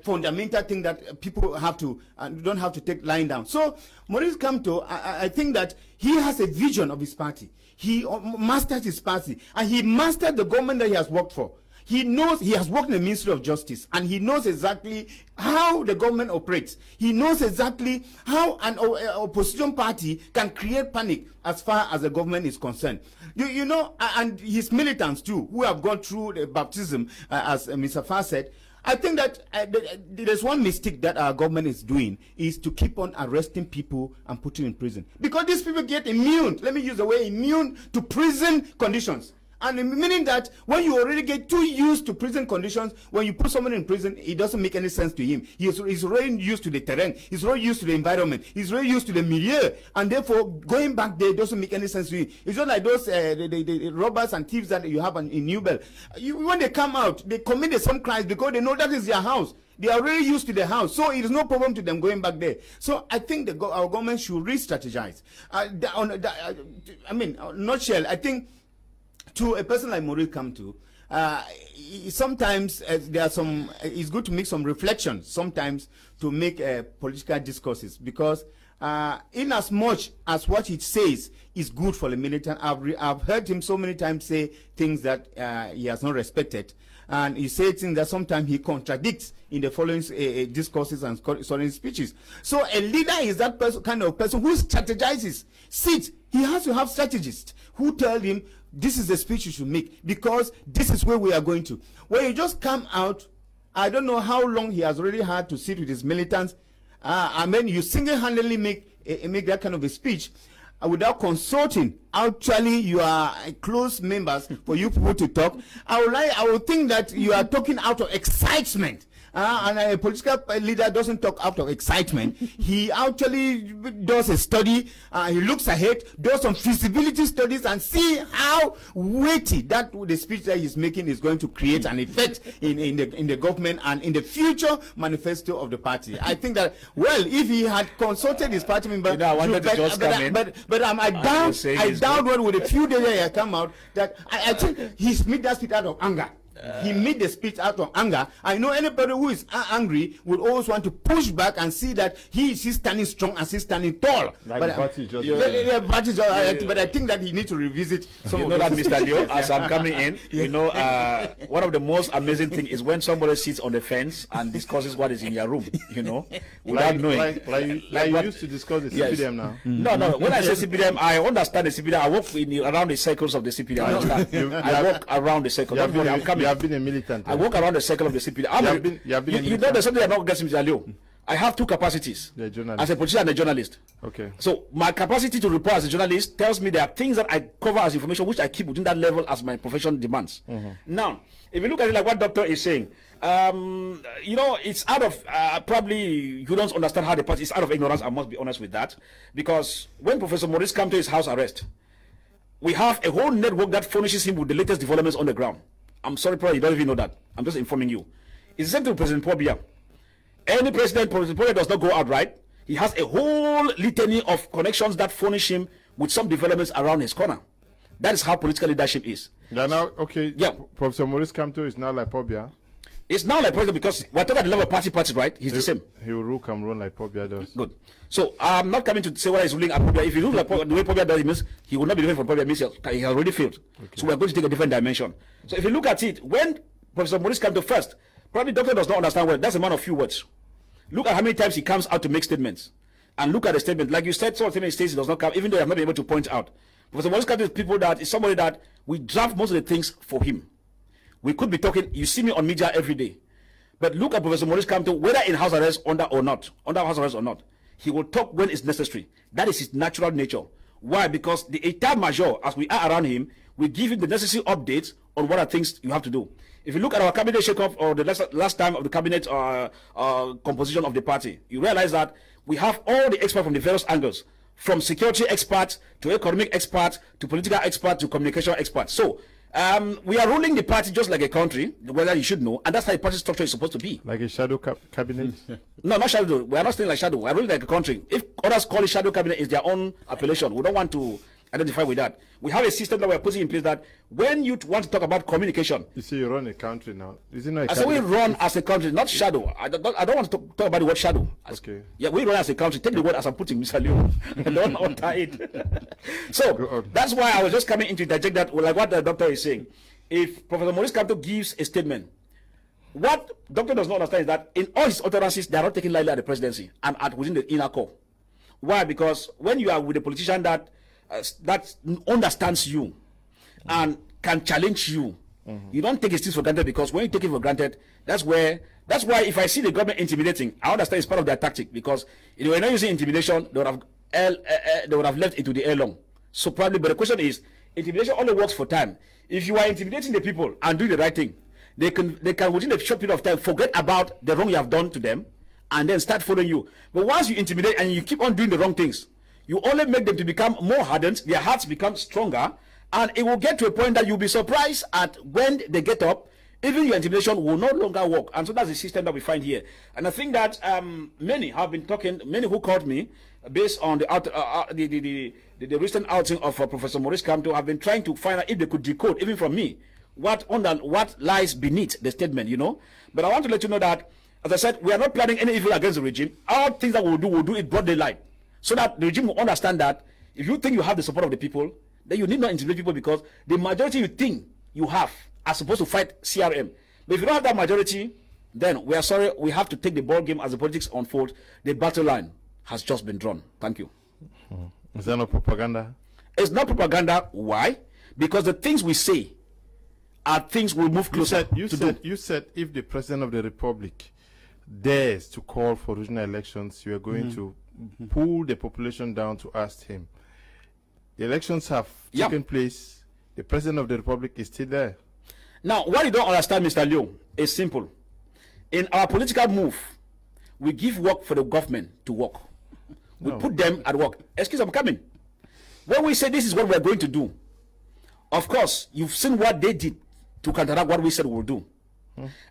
fundamental thing that people have to don't have to take lying down. So Maurice Kamto, I think that he has a vision of his party. He mastered his party, and he mastered the government that he has worked for. He knows, he has worked in the Ministry of Justice, and he knows exactly how the government operates. He knows exactly how an opposition party can create panic as far as the government is concerned. You know, and his militants too, who have gone through the baptism, as Mr. Farr said. I think that there's one mistake that our government is doing, is to keep on arresting people and putting in prison. Because these people get immune, let me use the word immune, to prison conditions. And meaning that when you already get too used to prison conditions, when you put someone in prison, it doesn't make any sense to him. He's already used to the terrain. He's already used to the environment. He's already used to the milieu. And therefore, going back there doesn't make any sense to him. It's not like those the robbers and thieves that you have in New Bell. When they come out, they commit some crimes because they know that is their house. They are already used to the house, so it is no problem to them going back there. So I think our government should re-strategize. Nutshell, I think, to a person like Maurice Kamto, sometimes there are some. It's good to make some reflections sometimes to make political discourses, because in as much as what he says is good for the militant, I've heard him so many times say things that he has not respected, and he says things that sometimes he contradicts in the following discourses and certain speeches. So a leader is that kind of person who strategizes. He has to have strategists who tell him, this is the speech you should make, because this is where we are going to. When you just come out, I don't know how long he has already had to sit with his militants. You single-handedly make that kind of a speech without consulting. Actually, you are close members for you people to talk. I would think that you are talking out of excitement. And a political leader doesn't talk out of excitement. He actually does a study. He looks ahead, does some feasibility studies, and see how weighty that the speech that he's making is going to create an effect in the government and in the future manifesto of the party. I think that, well, if he had consulted his party members, I doubt when with a few days he had come out that I think he made that speech out of anger. He made the speech out of anger. I know anybody who is angry would always want to push back and see that he is standing strong and he's standing tall. Like but I think that he needs to revisit some of that, Mr. Leo, as I'm coming in, one of the most amazing things is when somebody sits on the fence and discusses what is in your room, without knowing. Like you used to discuss the CPDM now. No. When I say CPDM, I understand the CPDM. I walk around the circles of the CPDM. I walk around the circle. I'm coming. You have been a militant. I walk around the circle of the CPD. You know, there's something I'm not getting, Mr. Leo. I have two capacities as a politician and a journalist. Okay. So my capacity to report as a journalist tells me there are things that I cover as information which I keep within that level as my profession demands. Now, if you look at it like what Doctor is saying, it's out of probably you don't understand how the party is out of ignorance. I must be honest with that, because when Professor Maurice came to his house arrest, we have a whole network that furnishes him with the latest developments on the ground. I'm sorry, Prof, you don't even know that. I'm just informing you. It's the same to President Paul Biya. Any President Paul does not go out right. He has a whole litany of connections that furnish him with some developments around his corner. That is how political leadership is. Yeah. Professor Maurice Kamto is now like Paul Biya. It's now like President because whatever the level of party, right? He's the same. He will rule Cameroon like Paul Biya does. Good. So I'm not coming to say whether he's ruling at Paul Biya. If he rules like the way Paul Biya does, it means he will not be different from Paul Biya. Means he has already failed. Okay. So we're going to take a different dimension. So if you look at it, when Professor Maurice Kamto first, probably Doctor does not understand well. That's a man of few words. Look at how many times he comes out to make statements, and look at the statement. Like you said, some of the statements he does not come, even though I have not been able to point out. Professor Maurice Kamto is somebody that we draft most of the things for him. We could be talking. You see me on media every day. But look at Professor Maurice Kamto, whether in house arrest under house arrest or not, he will talk when it's necessary. That is his natural nature. Why? Because the Etat Major, as we are around him, we give him the necessary updates on what are things you have to do. If you look at our cabinet shake-up or the last time of the cabinet composition of the party, you realize that we have all the experts from the various angles, from security experts to economic experts to political experts to communication experts. So we are ruling the party just like a country, whether you should know, and that's how the party structure is supposed to be. Like a shadow cabinet? No, not shadow. We are not saying like shadow. We are ruling like a country. If others call it shadow cabinet, it's their own appellation. We don't want to identify with that. We have a system that we are putting in place that when you want to talk about communication. You see, you run a country now. Is it not a I say we run as a country, not shadow. I don't want to talk about the word shadow. Okay. Yeah, we run as a country. Take the word as I'm putting, Mr. Leo. Don't untie it. So that's why I was just coming in to interject that, like what the doctor is saying. if Professor Maurice Kamto gives a statement, what Doctor does not understand is that in all his utterances, they are not taken lightly at the presidency and at within the inner core. Why? Because when you are with a politician that understands you and can challenge you, you don't take his things for granted, because when you take it for granted, that's why if I see the government intimidating, I understand it's part of their tactic, because if they were not using intimidation, they would have left it to the air long. So probably, but the question is, intimidation only works for time. If you are intimidating the people and do the right thing, they can within a short period of time forget about the wrong you have done to them and then start following you. But once you intimidate and you keep on doing the wrong things, you only make them to become more hardened, their hearts become stronger, and it will get to a point that you'll be surprised at when they get up, even your intimidation will no longer work. And so that's the system that we find here. And I think that many have been talking, many who called me based on the recent outing of Professor Maurice Kamto, have been trying to find out if they could decode, even from me, what lies beneath the statement, you know. But I want to let you know that, as I said, we are not planning any evil against the regime. All things that we'll do it broad daylight, so that the regime will understand that if you think you have the support of the people, then you need not intimidate people, because the majority you think you have are supposed to fight CRM. But if you don't have that majority, then we are sorry, we have to take the ball game as the politics unfold. The battle line has just been drawn. Thank you. Is that not propaganda? It's not propaganda. Why? Because the things we say are things we move closer You said if the President of the Republic dares to call for regional elections, you are going to pull the population down to ask him. The elections have taken place. The President of the Republic is still there. Now, what you don't understand, Mr. Leo, is simple. In our political move, we give work for the government to work. We put them at work. Excuse me, I'm coming. When we say this is what we're going to do, of course, you've seen what they did to counteract what we said we'll do.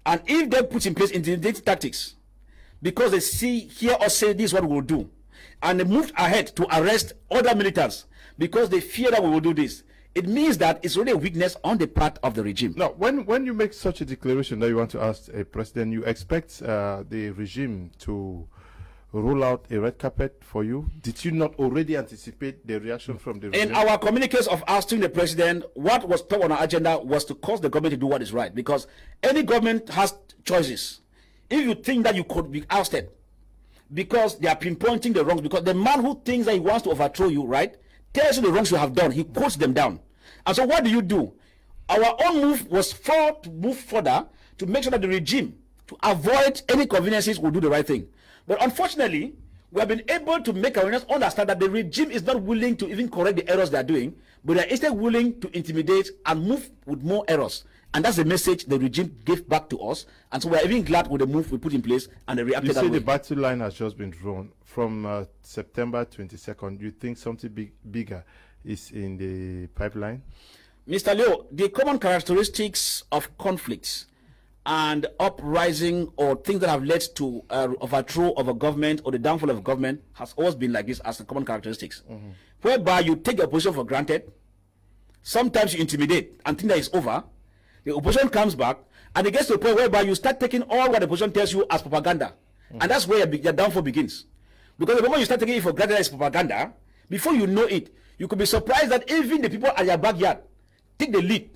And if they put in place intimidating tactics, because they hear us say this is what we'll do, and they moved ahead to arrest other militants because they fear that we will do this, it means that it's really a weakness on the part of the regime. Now, when you make such a declaration that you want to ask a president, you expect the regime to roll out a red carpet for you? Did you not already anticipate the reaction from the regime? In our communiques of asking the president, what was top on our agenda was to cause the government to do what is right, because any government has choices. If you think that you could be ousted because they are pinpointing the wrongs, because the man who thinks that he wants to overthrow you, right, tells you the wrongs you have done, he quotes them down. And so what do? Our own move was to move further to make sure that the regime, to avoid any conveniences, will do the right thing. But unfortunately, we have been able to make Cameroonians understand that the regime is not willing to even correct the errors they are doing, but they are instead willing to intimidate and move with more errors. And that's the message the regime gave back to us. And so we are even glad with the move we put in place and the reacted that way. You say the battle line has just been drawn from September 22nd. You think something bigger is in the pipeline? Mr. Leo, the common characteristics of conflicts and uprising or things that have led to overthrow of a government or the downfall of a government has always been like this as the common characteristics. Whereby you take the opposition for granted, sometimes you intimidate and think that it's over, the opposition comes back, and it gets to a point whereby you start taking all what the opposition tells you as propaganda. And that's where your downfall begins. Because the moment you start taking it for granted as propaganda, before you know it, you could be surprised that even the people at your backyard take the lead.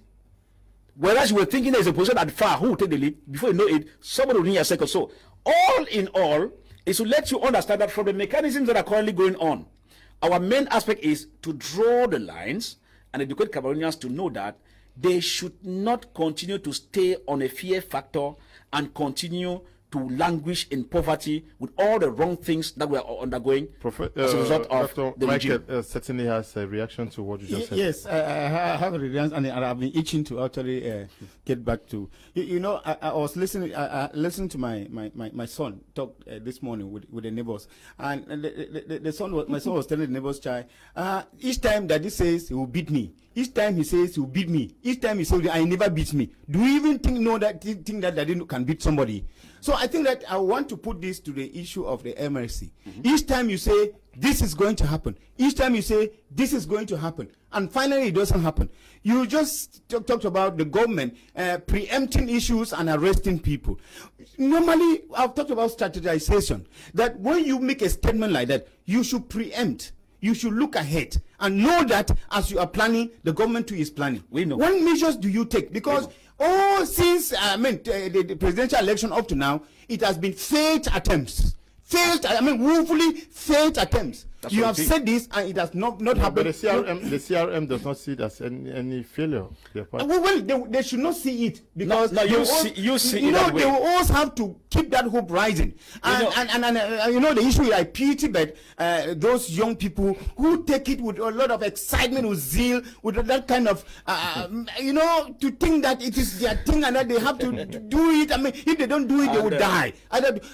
Whereas you were thinking there's a position at far who will take the lead, before you know it, somebody will in your circle. So, all in all, is to let you understand that from the mechanisms that are currently going on, our main aspect is to draw the lines and educate Cameroonians to know that they should not continue to stay on a fear factor and continue to languish in poverty with all the wrong things that we are undergoing as a result of Dr. the Michael regime. Certainly has a reaction to what you just said. Yes, I have a reaction, and I've been itching to actually get back to. You know, I was listening. Listening to my son talk this morning with the neighbors, and my son was telling the neighbors child, each time Daddy says he will beat me, each time he says he will beat me, each time he says I never beat me. Do you even think that Daddy can beat somebody? So I think that I want to put this to the issue of the MRC. Each time you say this is going to happen, each time you say this is going to happen, and finally it doesn't happen. You just talked about the government preempting issues and arresting people. Normally, I've talked about strategization, that when you make a statement like that, you should preempt. you should look ahead and know that as you are planning, the government too is planning. We know. What measures do you take? Because since the presidential election up to now, it has been failed attempts. Woefully failed attempts. That's you what have you said this, and it has not But happened. the CRM does not see it as any failure. They should not see it because you see it that way. They will always have to keep that hope rising. And the issue is I pity but those young people who take it with a lot of excitement, with zeal, with that kind of to think that it is their thing and that they have to do it. I mean, if they don't do it, they will die.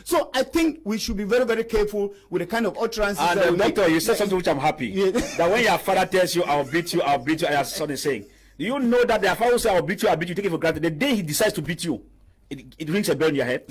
So I think we should be very, very careful with the kind of utterances. And Doctor, you said something which I'm happy. That when your father tells you, I'll beat you, as son is saying. Do you know that their father will say, I'll beat you, take it for granted. The day he decides to beat you, it rings a bell in your head.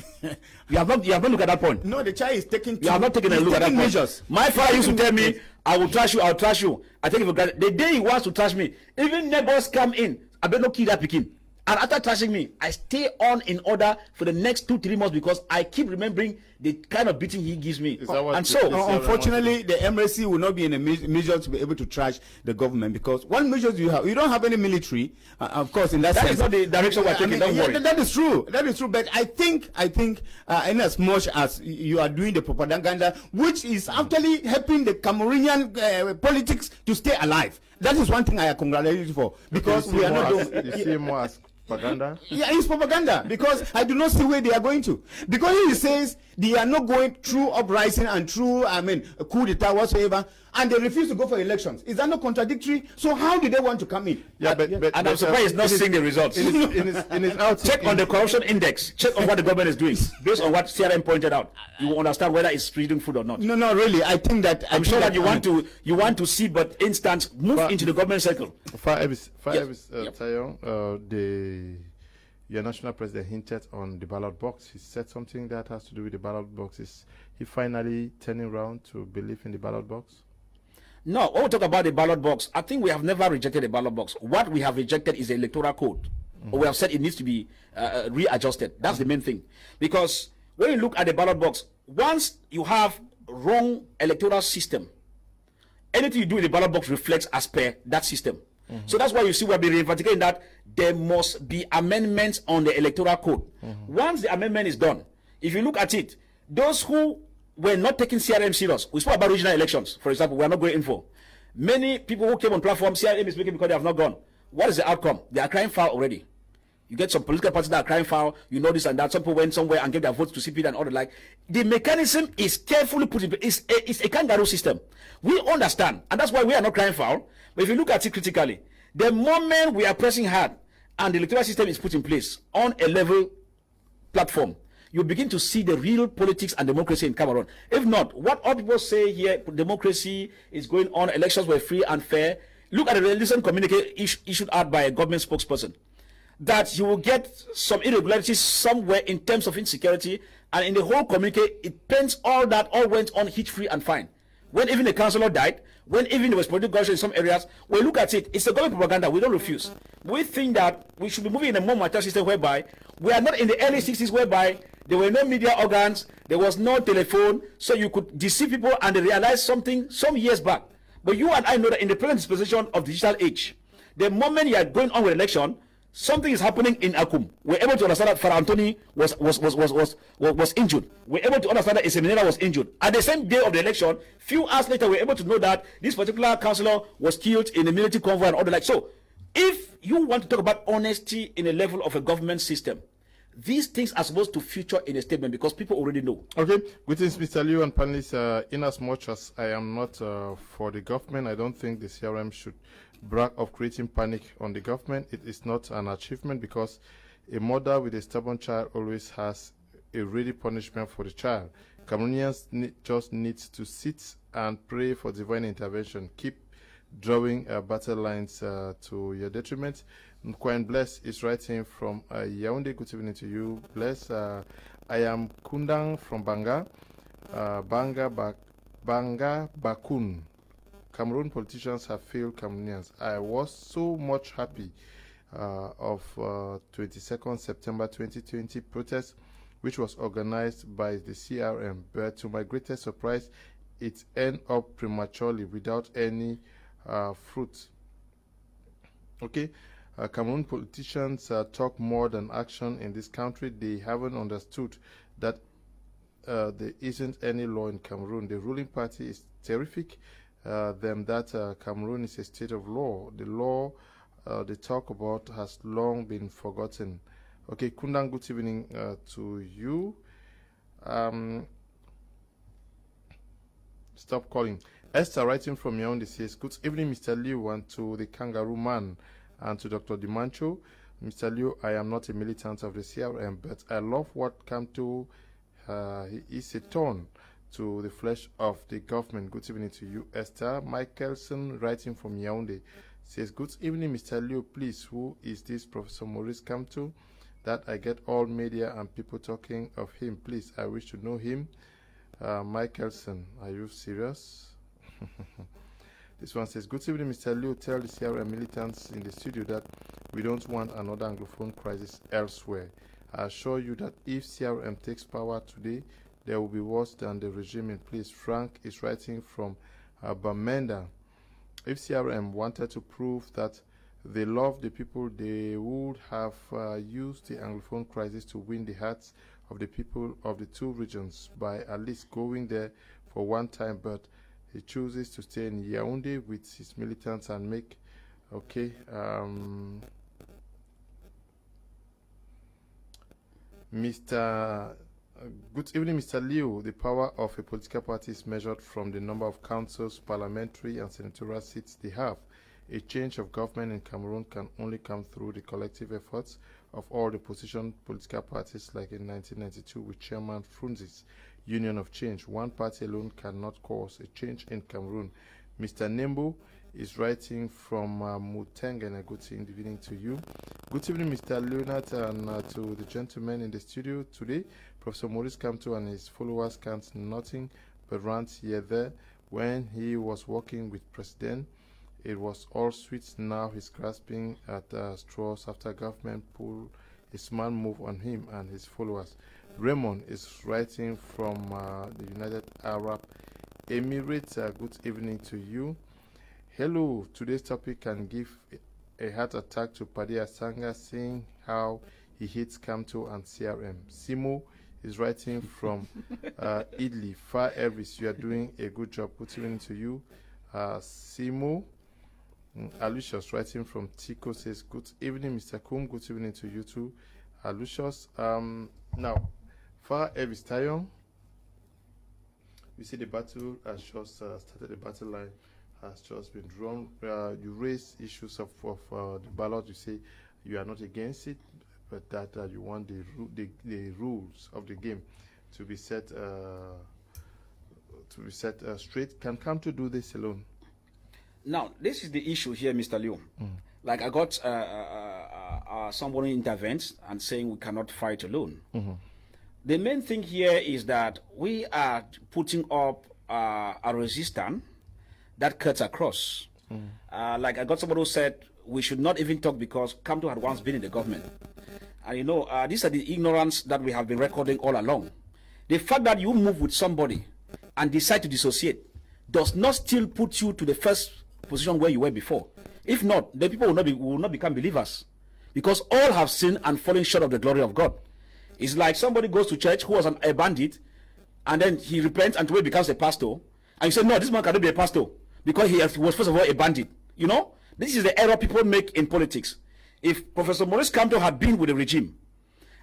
You have not looked at that point. No, the child is taking. You have not taken a look at that measures. Point. My father used to tell me, I will trash you, I'll trash you. I take it for granted. The day he wants to trash me, even neighbors come in. I better not kill that Pekin. And after trashing me, I stay on in order for the next 2-3 months because I keep remembering the kind of beating he gives me. And so, unfortunately, the embassy will not be in a measure to be able to trash the government because one measure you don't have any military, of course. In that sense, is not the direction we're taking. Don't worry. That is true. That is true. But I think, in as much as you are doing the propaganda, which is actually helping the Cameroonian politics to stay alive. That is one thing I congratulate you for because we are not. You see more as propaganda? Yeah, it's propaganda because I do not see where they are going to. Because he says they are not going through uprising and through, a coup d'etat whatsoever, and they refuse to go for elections. Is that not contradictory? So how do they want to come in? Yeah, but and I'm surprised he's not seeing the results. In his check on the corruption index. Check on what the government is doing. Based on what CRM pointed out, you will understand whether it's freedom food or not. No, really. I think that I'm sure that you want to see, but instant move into the government circle. Your national president hinted on the ballot box. He said something that has to do with the ballot box. Is he finally turning around to believe in the ballot box? No, when we talk about the ballot box, I think we have never rejected the ballot box. What we have rejected is the electoral code. We have said it needs to be readjusted. That's the main thing. Because when you look at the ballot box, once you have wrong electoral system, anything you do in the ballot box reflects as per that system. So that's why you see we have been reinvestigating that there must be amendments on the electoral code. Once the amendment is done, if you look at it, those who were not taking CRM serious, we spoke about regional elections, for example, we are not going in for. Many people who came on platform, CRM is making because they have not gone. What is the outcome? They are crying foul already. You get some political parties that are crying foul, you know this and that. Some people went somewhere and gave their votes to CP and all the like. The mechanism is carefully put in place. It's a kangaroo system. We understand, and that's why we are not crying foul. But if you look at it critically, the moment we are pressing hard and the electoral system is put in place on a level platform, you begin to see the real politics and democracy in Cameroon. If not, what all people say here, democracy is going on, elections were free and fair. Look at the recent communique issued out by a government spokesperson, that you will get some irregularities somewhere in terms of insecurity, and in the whole communique, it paints all went on hitch-free and fine. When even the councillor died, when even there was political corruption in some areas, we look at it, it's a government propaganda, we don't refuse. We think that we should be moving in a more mature system whereby we are not in the early 60s whereby there were no media organs, there was no telephone, so you could deceive people and they realized something some years back. But you and I know that in the present dispensation of digital age, the moment you are going on with election, something is happening in Akum. We're able to understand that Farah Anthony was injured. We're able to understand that Eseminela was injured. At the same day of the election, few hours later, we're able to know that this particular councillor was killed in a military convoy and all the like. So, if you want to talk about honesty in a level of a government system, these things are supposed to feature in a statement because people already know. Okay, greetings, Mr. Liu and panelists. In as much as I am not for the government, I don't think the CRM should brag of creating panic on the government. It is not an achievement because a mother with a stubborn child always has a ready punishment for the child. Cameroonians just need to sit and pray for divine intervention. Keep drawing battle lines to your detriment. Quite Bless is writing from Yaoundé. Good evening to you, Bless. I am Kundang from Banga. Banga Bakun. Cameroon politicians have failed Cameroonians. I was so much happy of 22nd September 2020 protest, which was organized by the CRM. But to my greatest surprise, it end up prematurely without any fruit. Okay, Cameroon politicians talk more than action in this country. They haven't understood that there isn't any law in Cameroon. The ruling party is terrific. That Cameroon is a state of law. The law they talk about has long been forgotten. Okay, Kundan, good evening to you. Stop calling. Esther, writing from Yaoundé, says, good evening, Mr. Liu, and to the Kangaroo Man, and to Dr. Dimancho. Mr. Liu, I am not a militant of the CRM, but I love what Kamto. He is a thorn to the flesh of the government. Good evening to you, Esther. Michelson, writing from Yaoundé, says, good evening, Mr. Liu. Please, who is this Professor Maurice Kamto? That I get all media and people talking of him. Please, I wish to know him. Michelson, are you serious? This one says, good evening, Mr. Liu. Tell the CRM militants in the studio that we don't want another Anglophone crisis elsewhere. I assure you that if CRM takes power today, there will be worse than the regime in place. Frank is writing from Bamenda. If CRM wanted to prove that they love the people, they would have used the Anglophone crisis to win the hearts of the people of the two regions by at least going there for one time, but he chooses to stay in Yaoundé with his militants and make, okay, good evening, Mr. Liu. The power of a political party is measured from the number of councils, parliamentary and senatorial seats they have. A change of government in Cameroon can only come through the collective efforts of all the opposition political parties, like in 1992 with Chairman Frunzi's Union of Change. One party alone cannot cause a change in Cameroon. Mr. Nembo is writing from Mutengen. Good evening to you. Good evening, Mr. Leonard, and to the gentlemen in the studio today. Professor Maurice Kamto and his followers can't nothing but rant here there. When he was working with President, it was all sweet. Now he's grasping at straws after government pulled a smart move on him and his followers. Raymond is writing from the United Arab Emirates. Good evening to you. Hello, today's topic can give a heart attack to Paddy Asanga, saying how he hates Kamto and CRM. Simo is writing from Idli, Far Elvis. You are doing a good job. Good evening to you, Simo. Alucius, writing from Tico, says, good evening, Mr. Kum. Good evening to you too, Alucius. Now, Far Elvis Tayon, we see the battle has just started. The battle line has just been drawn. You raise issues of the ballot. You say you are not against it, but that you want the rules of the game to be set straight. Can Kamto do this alone? Now, this is the issue here, Mr. Liu. Like I got somebody intervenes and saying we cannot fight alone. The main thing here is that we are putting up a resistance that cuts across. Like I got somebody who said we should not even talk because Kamto had once been in the government. And you know, these are the ignorance that we have been recording all along. The fact that you move with somebody and decide to dissociate does not still put you to the first position where you were before. If not, the people will not become believers, because all have sinned and fallen short of the glory of God. It's like somebody goes to church who was a bandit, and then he repents and today becomes a pastor, and you say, no, this man cannot be a pastor because he was first of all a bandit. You know, this is the error people make in politics. If Professor Maurice Kamto had been with the regime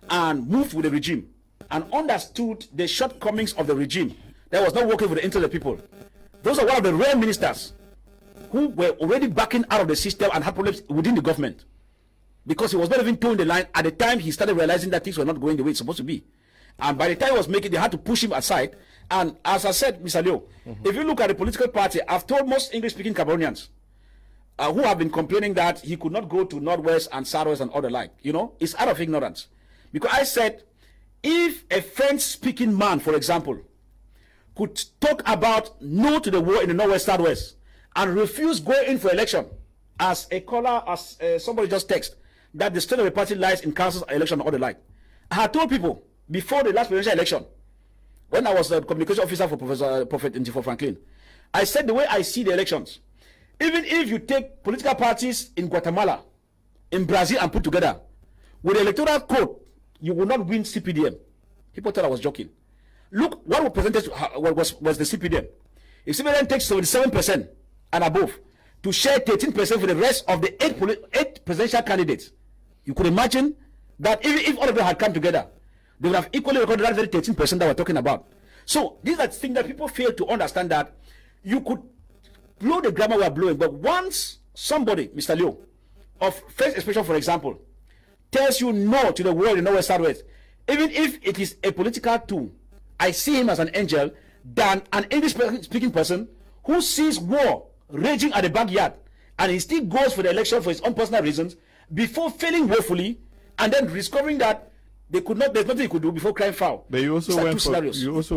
and moved with the regime and understood the shortcomings of the regime that was not working for the interest of the people, those are one of the rare ministers who were already backing out of the system and had problems within the government, because he was not even toeing the line at the time he started realizing that things were not going the way it's supposed to be. And by the time he was making, they had to push him aside. And as I said, Mr. Leo, if you look at the political party, I've told most English-speaking Cameroonians who have been complaining that he could not go to Northwest and Southwest and all the like, you know, it's out of ignorance. Because I said, if a French-speaking man, for example, could talk about no to the war in the Northwest, Southwest, and refuse go in for election, as a caller, as somebody just text, that the strength of the party lies in council election and all the like. I had told people before the last presidential election when I was the communication officer for Prophet Ntifo Franklin, I said the way I see the elections, even if you take political parties in Guatemala, in Brazil and put together, with the electoral code, you will not win CPDM. People thought I was joking. Look, what was presented was the CPDM. If CPDM takes 77% and above to share 13% for the rest of the eight presidential candidates, you could imagine that if all of them had come together, they would have equally recorded that very 13% that we're talking about. So these are things that people fail to understand, that you could blow the grammar we're blowing, but once somebody, Mr. Leo, of First Expression, for example, tells you no to the world in Northwest Southwest, even if it is a political tool, I see him as an angel than an English-speaking person who sees war raging at the backyard and he still goes for the election for his own personal reasons before failing woefully and then discovering that there's nothing he could do before crying foul. But you also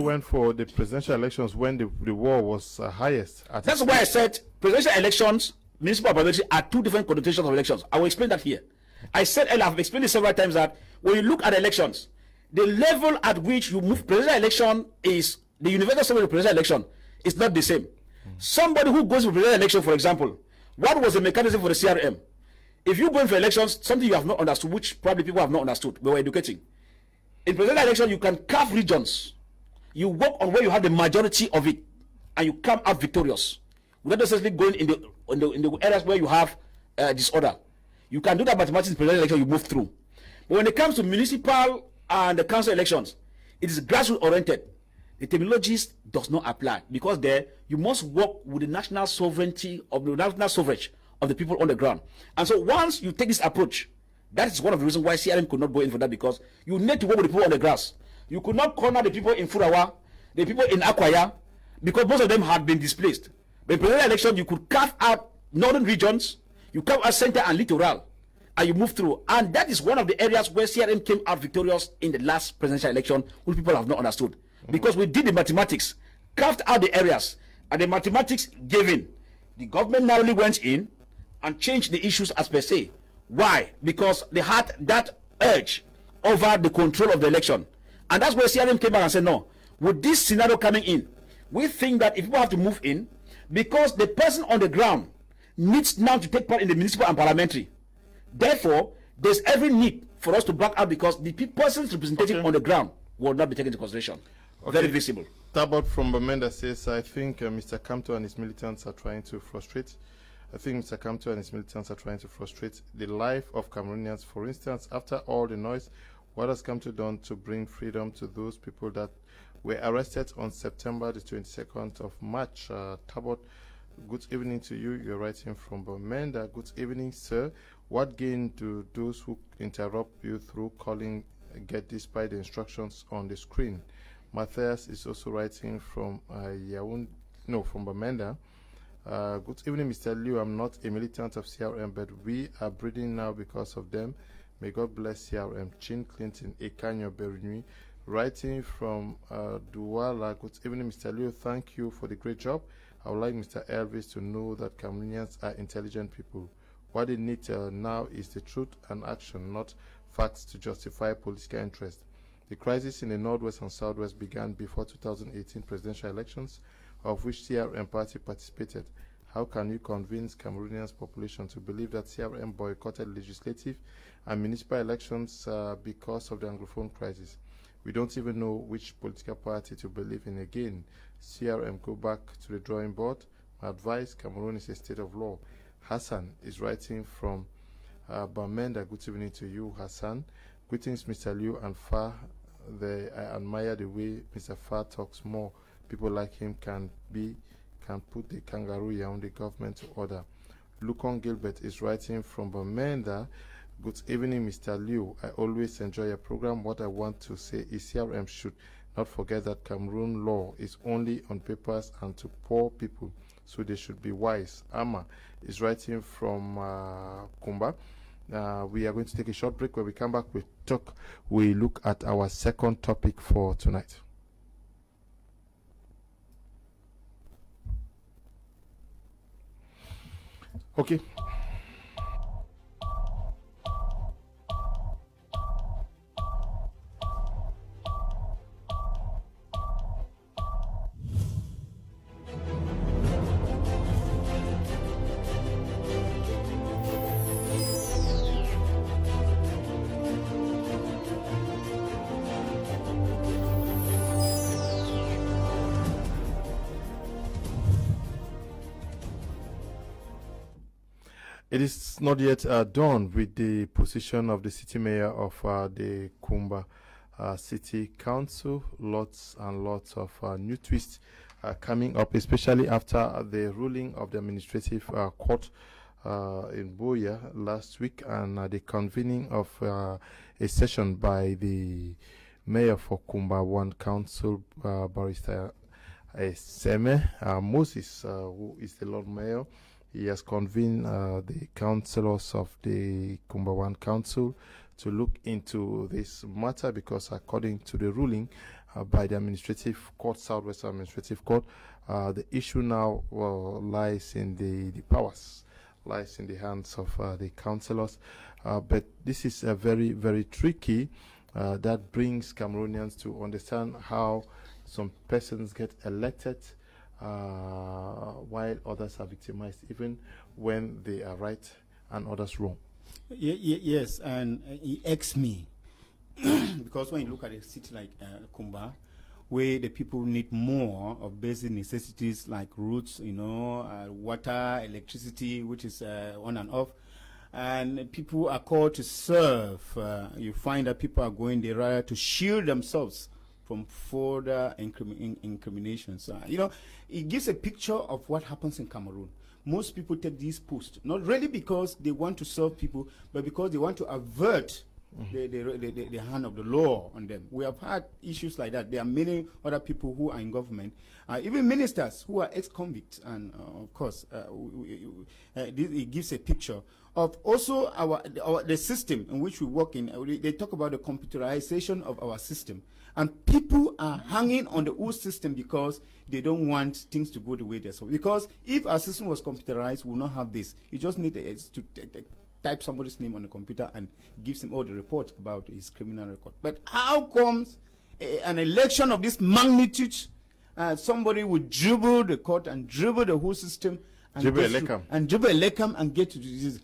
went for the presidential elections when the war was highest. That's why I said presidential elections, municipal parliamentary are two different connotations of elections. I will explain that here. I said earlier, I've explained it several times, that when you look at elections, the level at which you move presidential election is the universal summary of presidential election is not the same. Somebody who goes for presidential election, for example, what was the mechanism for the CRM? If you go in for elections, something you have not understood, which probably people have not understood, we were educating. In presidential election, you can carve regions. You work on where you have the majority of it, and you come out victorious. Without necessarily going in the areas where you have disorder. You can do that mathematics in presidential election, you move through. But when it comes to municipal and the council elections, it is grassroots oriented. The terminologies does not apply, because there you must work with the national sovereignty of the national suffrage of the people on the ground. And so once you take this approach, that is one of the reasons why CRM could not go in for that, because you need to work with the people on the grass. You could not corner the people in Furawa, the people in Akwaya, because most of them had been displaced. But in presidential election, you could carve out northern regions, you carve out center and littoral, and you move through. And that is one of the areas where CRM came out victorious in the last presidential election, which people have not understood. Because we did the mathematics, carved out the areas, and the mathematics gave in. The government narrowly went in and changed the issues as per se. Why? Because they had that urge over the control of the election. And that's where CRM came back and said, no, with this scenario coming in, we think that if people have to move in, because the person on the ground needs now to take part in the municipal and parliamentary. Therefore, there's every need for us to back out, because the person's representative on the ground will not be taken into consideration. Very visible. Tabot from Bamenda says, I think Mr. Kamto and his militants are trying to frustrate. I think Mr. Kamto and his militants are trying to frustrate the life of Cameroonians. For instance, after all the noise, what has Kamto done to bring freedom to those people that were arrested on September the 22nd of March? Tabot, good evening to you. You're writing from Bamenda. Good evening, sir. What gain do those who interrupt you through calling get despite the instructions on the screen? Matthias is also writing from from Bamenda. Good evening, Mr. Liu. I'm not a militant of CRM, but we are breeding now because of them. May God bless CRM. Chin Clinton, Ekanyo Berunui, writing from Douala. Good evening, Mr. Liu. Thank you for the great job. I would like Mr. Elvis to know that Cameroonians are intelligent people. What they need now is the truth and action, not facts to justify political interest. The crisis in the Northwest and Southwest began before 2018 presidential elections, of which CRM party participated. How can you convince Cameroonians population to believe that CRM boycotted legislative and municipal elections because of the Anglophone crisis? We don't even know which political party to believe in again. CRM, go back to the drawing board. My advice, Cameroon is a state of law. Hassan is writing from Bamenda. Good evening to you, Hassan. Greetings, Mr. Liu and Fa. I admire the way Mr. Fa talks more. People like him can put the kangaroo around the government to order. Lukon Gilbert is writing from Bamenda. Good evening, Mr. Liu. I always enjoy your program. What I want to say is CRM should not forget that Cameroon law is only on papers and to poor people, so they should be wise. Ama is writing from Kumba. We are going to take a short break. When we come back, we look at our second topic for tonight. Okay. It is not yet done with the position of the city mayor of the Kumba City Council. Lots and lots of new twists coming up, especially after the ruling of the administrative court in Boya last week, and the convening of a session by the mayor for Kumba 1 Council, Barrister Kmer Moses, who is the Lord Mayor. He has convened the councillors of the Kumba 1 Council to look into this matter, because according to the ruling by the administrative court, Southwest Administrative Court, the issue now lies in the powers, lies in the hands of the councillors. But this is very, very tricky. That brings Cameroonians to understand how some persons get elected while others are victimized, even when they are right and others wrong. Yes, and he asked me, because when you look at a city like Kumba, where the people need more of basic necessities like roads, water, electricity, which is on and off, and people are called to serve. You find that people are going there rather to shield themselves from further incriminations. It gives a picture of what happens in Cameroon. Most people take these posts, not really because they want to serve people, but because they want to avert the hand of the law on them. We have had issues like that. There are many other people who are in government, even ministers who are ex-convicts, and of course, it gives a picture of also the system in which we work in. They talk about the computerization of our system, and people are hanging on the old system because they don't want things to go the way they're supposed. Because if our system was computerized, we will not have this. You just need to type somebody's name on the computer and gives him all the report about his criminal record. But how comes an election of this magnitude, somebody would dribble the court and dribble the whole system and dribble Elekam and get to this?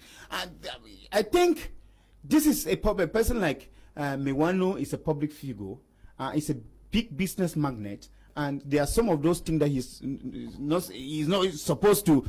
I think this is a person like Mewano is a public figure. He's a big business magnate, and there are some of those things that he's not supposed to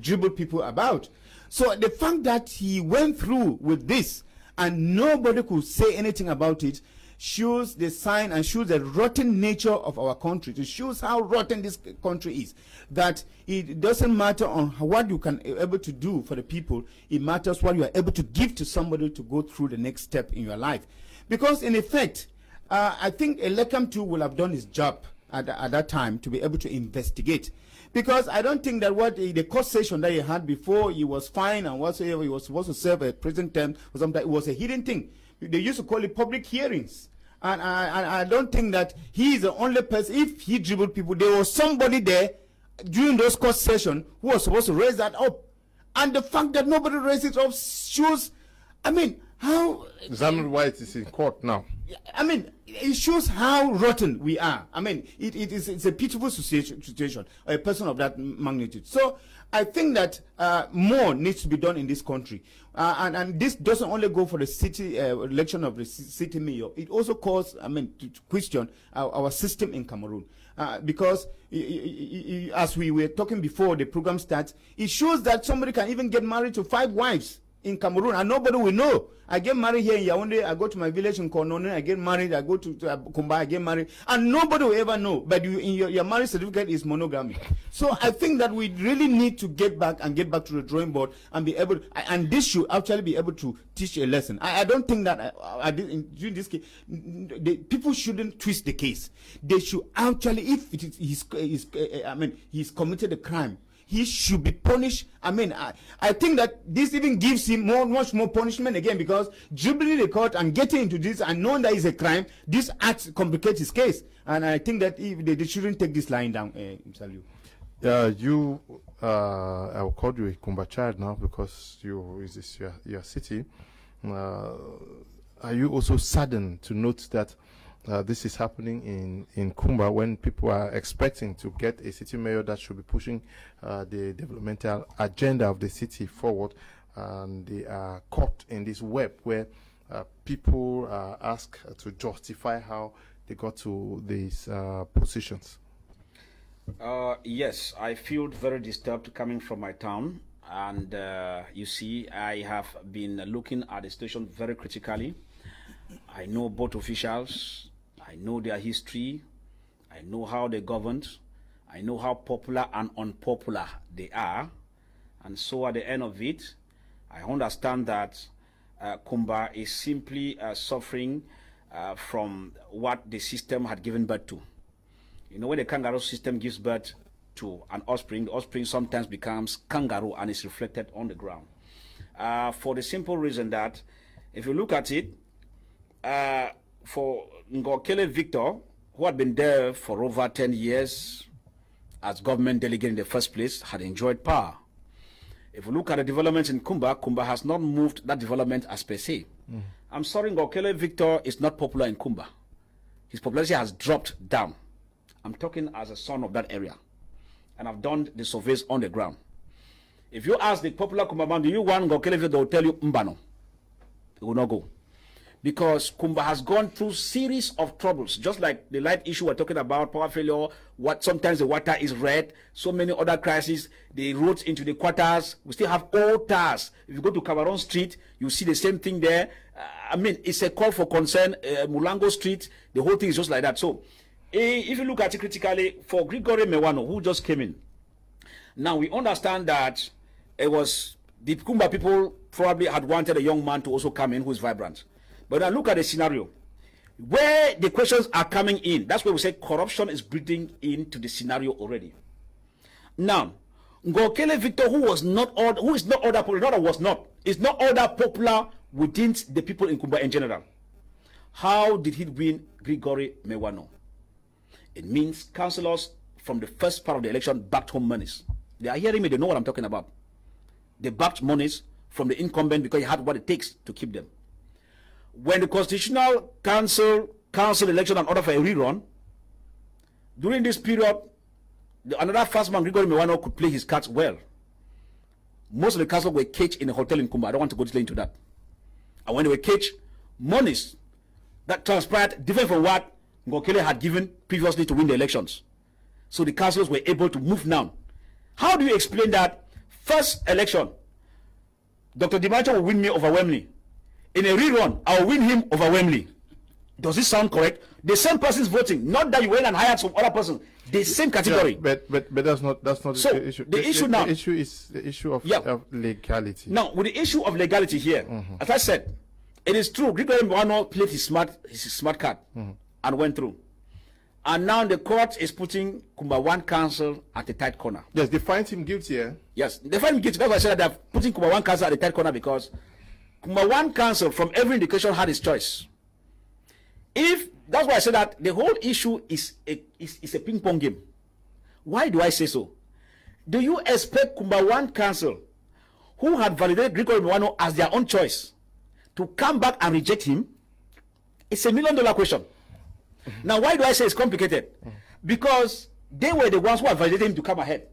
dribble people about. So the fact that he went through with this and nobody could say anything about it shows the sign and shows the rotten nature of our country. It shows how rotten this country is. That it doesn't matter on what you can able to do for the people. It matters what you are able to give to somebody to go through the next step in your life. Because in effect, I think Elekam too will have done his job at that time to be able to investigate. Because I don't think that what the court session that he had before, he was fine and whatsoever, he was supposed to serve a prison term or something, it was a hidden thing. They used to call it public hearings. And I don't think that he is the only person. If he dribbled people, there was somebody there during those court sessions who was supposed to raise that up. And the fact that nobody raised it up shows, how... Examine why it is in court now. It shows how rotten we are. It's a pitiful situation, a person of that magnitude. So I think that more needs to be done in this country. And this doesn't only go for the city election of the city mayor. It also calls, to question our system in Cameroon. Because as we were talking before the program starts, it shows that somebody can even get married to 5 wives in Cameroon, and nobody will know. I get married here in Yaoundé, I go to my village in Konone, I get married, I go to Kumba, I get married, and nobody will ever know. But your marriage certificate is monogamy. So I think that we really need to get back to the drawing board and be able, and this should actually be able to teach a lesson. I don't think that during this case, people shouldn't twist the case. They should actually, if it is he's committed a crime, he should be punished. I think that this even gives him much more punishment again, because dribbling the court and getting into this and knowing that it's a crime, this acts complicates his case. And I think that if they shouldn't take this line down. Salut. I will call you a Kumba child now, because this is your city. Are you also saddened to note that this is happening in Kumba, when people are expecting to get a city mayor that should be pushing the developmental agenda of the city forward, and they are caught in this web where people are asked to justify how they got to these positions? Yes, I feel very disturbed coming from my town. And you see, I have been looking at the situation very critically. I know both officials. I know their history. I know how they governed. I know how popular and unpopular they are. And so at the end of it, I understand that Kumba is simply suffering from what the system had given birth to. You know, when the kangaroo system gives birth to an offspring, the offspring sometimes becomes kangaroo and is reflected on the ground. For the simple reason that, if you look at it, for Ngokele Victor, who had been there for over 10 years as government delegate in the first place, had enjoyed power. If you look at the developments in Kumba, Kumba has not moved that development as per se. I'm sorry, Ngokele Victor is not popular in Kumba. His popularity has dropped down. I'm talking as a son of that area. And I've done the surveys on the ground. If you ask the popular Kumba man, do you want Ngokele Victor, they will tell you, Mbano. They will not go. Because Kumba has gone through series of troubles, just like the light issue we're talking about, power failure, sometimes the water is red, so many other crises, the roads into the quarters, we still have old tars. If you go to Cameroun Street, you see the same thing there. I mean, it's a call for concern. Mulango Street, the whole thing is just like that. So, if you look at it critically, for Gregory Mewano, who just came in, now we understand that it was, the Kumba people probably had wanted a young man to also come in who is vibrant. But now look at the scenario. Where the questions are coming in, that's where we say corruption is breathing into the scenario already. Now, Ngokele Victor, who is not all that popular, is not all that popular within the people in Kumba in general. How did he win Gregory Mewano? It means councillors from the first part of the election backed home monies. They are hearing me, they know what I'm talking about. They backed monies from the incumbent because he had what it takes to keep them. When the Constitutional Council election and order for a rerun, during this period, another first man, Gregory Mewano, could play his cards well. Most of the council were caged in a hotel in Kumba. I don't want to go into that. And when they were caged, monies that transpired different from what Ngokele had given previously to win the elections. So the councillors were able to move now. How do you explain that? First election, Dr. Dimacho will win me overwhelmingly. In a rerun, I'll win him overwhelmingly. Does this sound correct? The same person is voting, not that you went and hired some other person. The same category. Yeah, but that's not so the issue. The issue now. The issue is the issue of legality. Now, with the issue of legality here, as I said, it is true. Gregory Mewano played his smart card and went through. And now the court is putting Kumba 1 Council at the tight corner. Yes, they find him guilty, yeah? Yes, they find him guilty. That's why I said that they're putting Kumba 1 Council at the tight corner, because Kumba 1 Council, from every indication, had his choice. That's why I said that the whole issue is a ping-pong game. Why do I say so? Do you expect Kumba 1 Council, who had validated Gregory Mewano as their own choice, to come back and reject him? It's $1 million question. Now, why do I say it's complicated? Because they were the ones who had validated him to come ahead.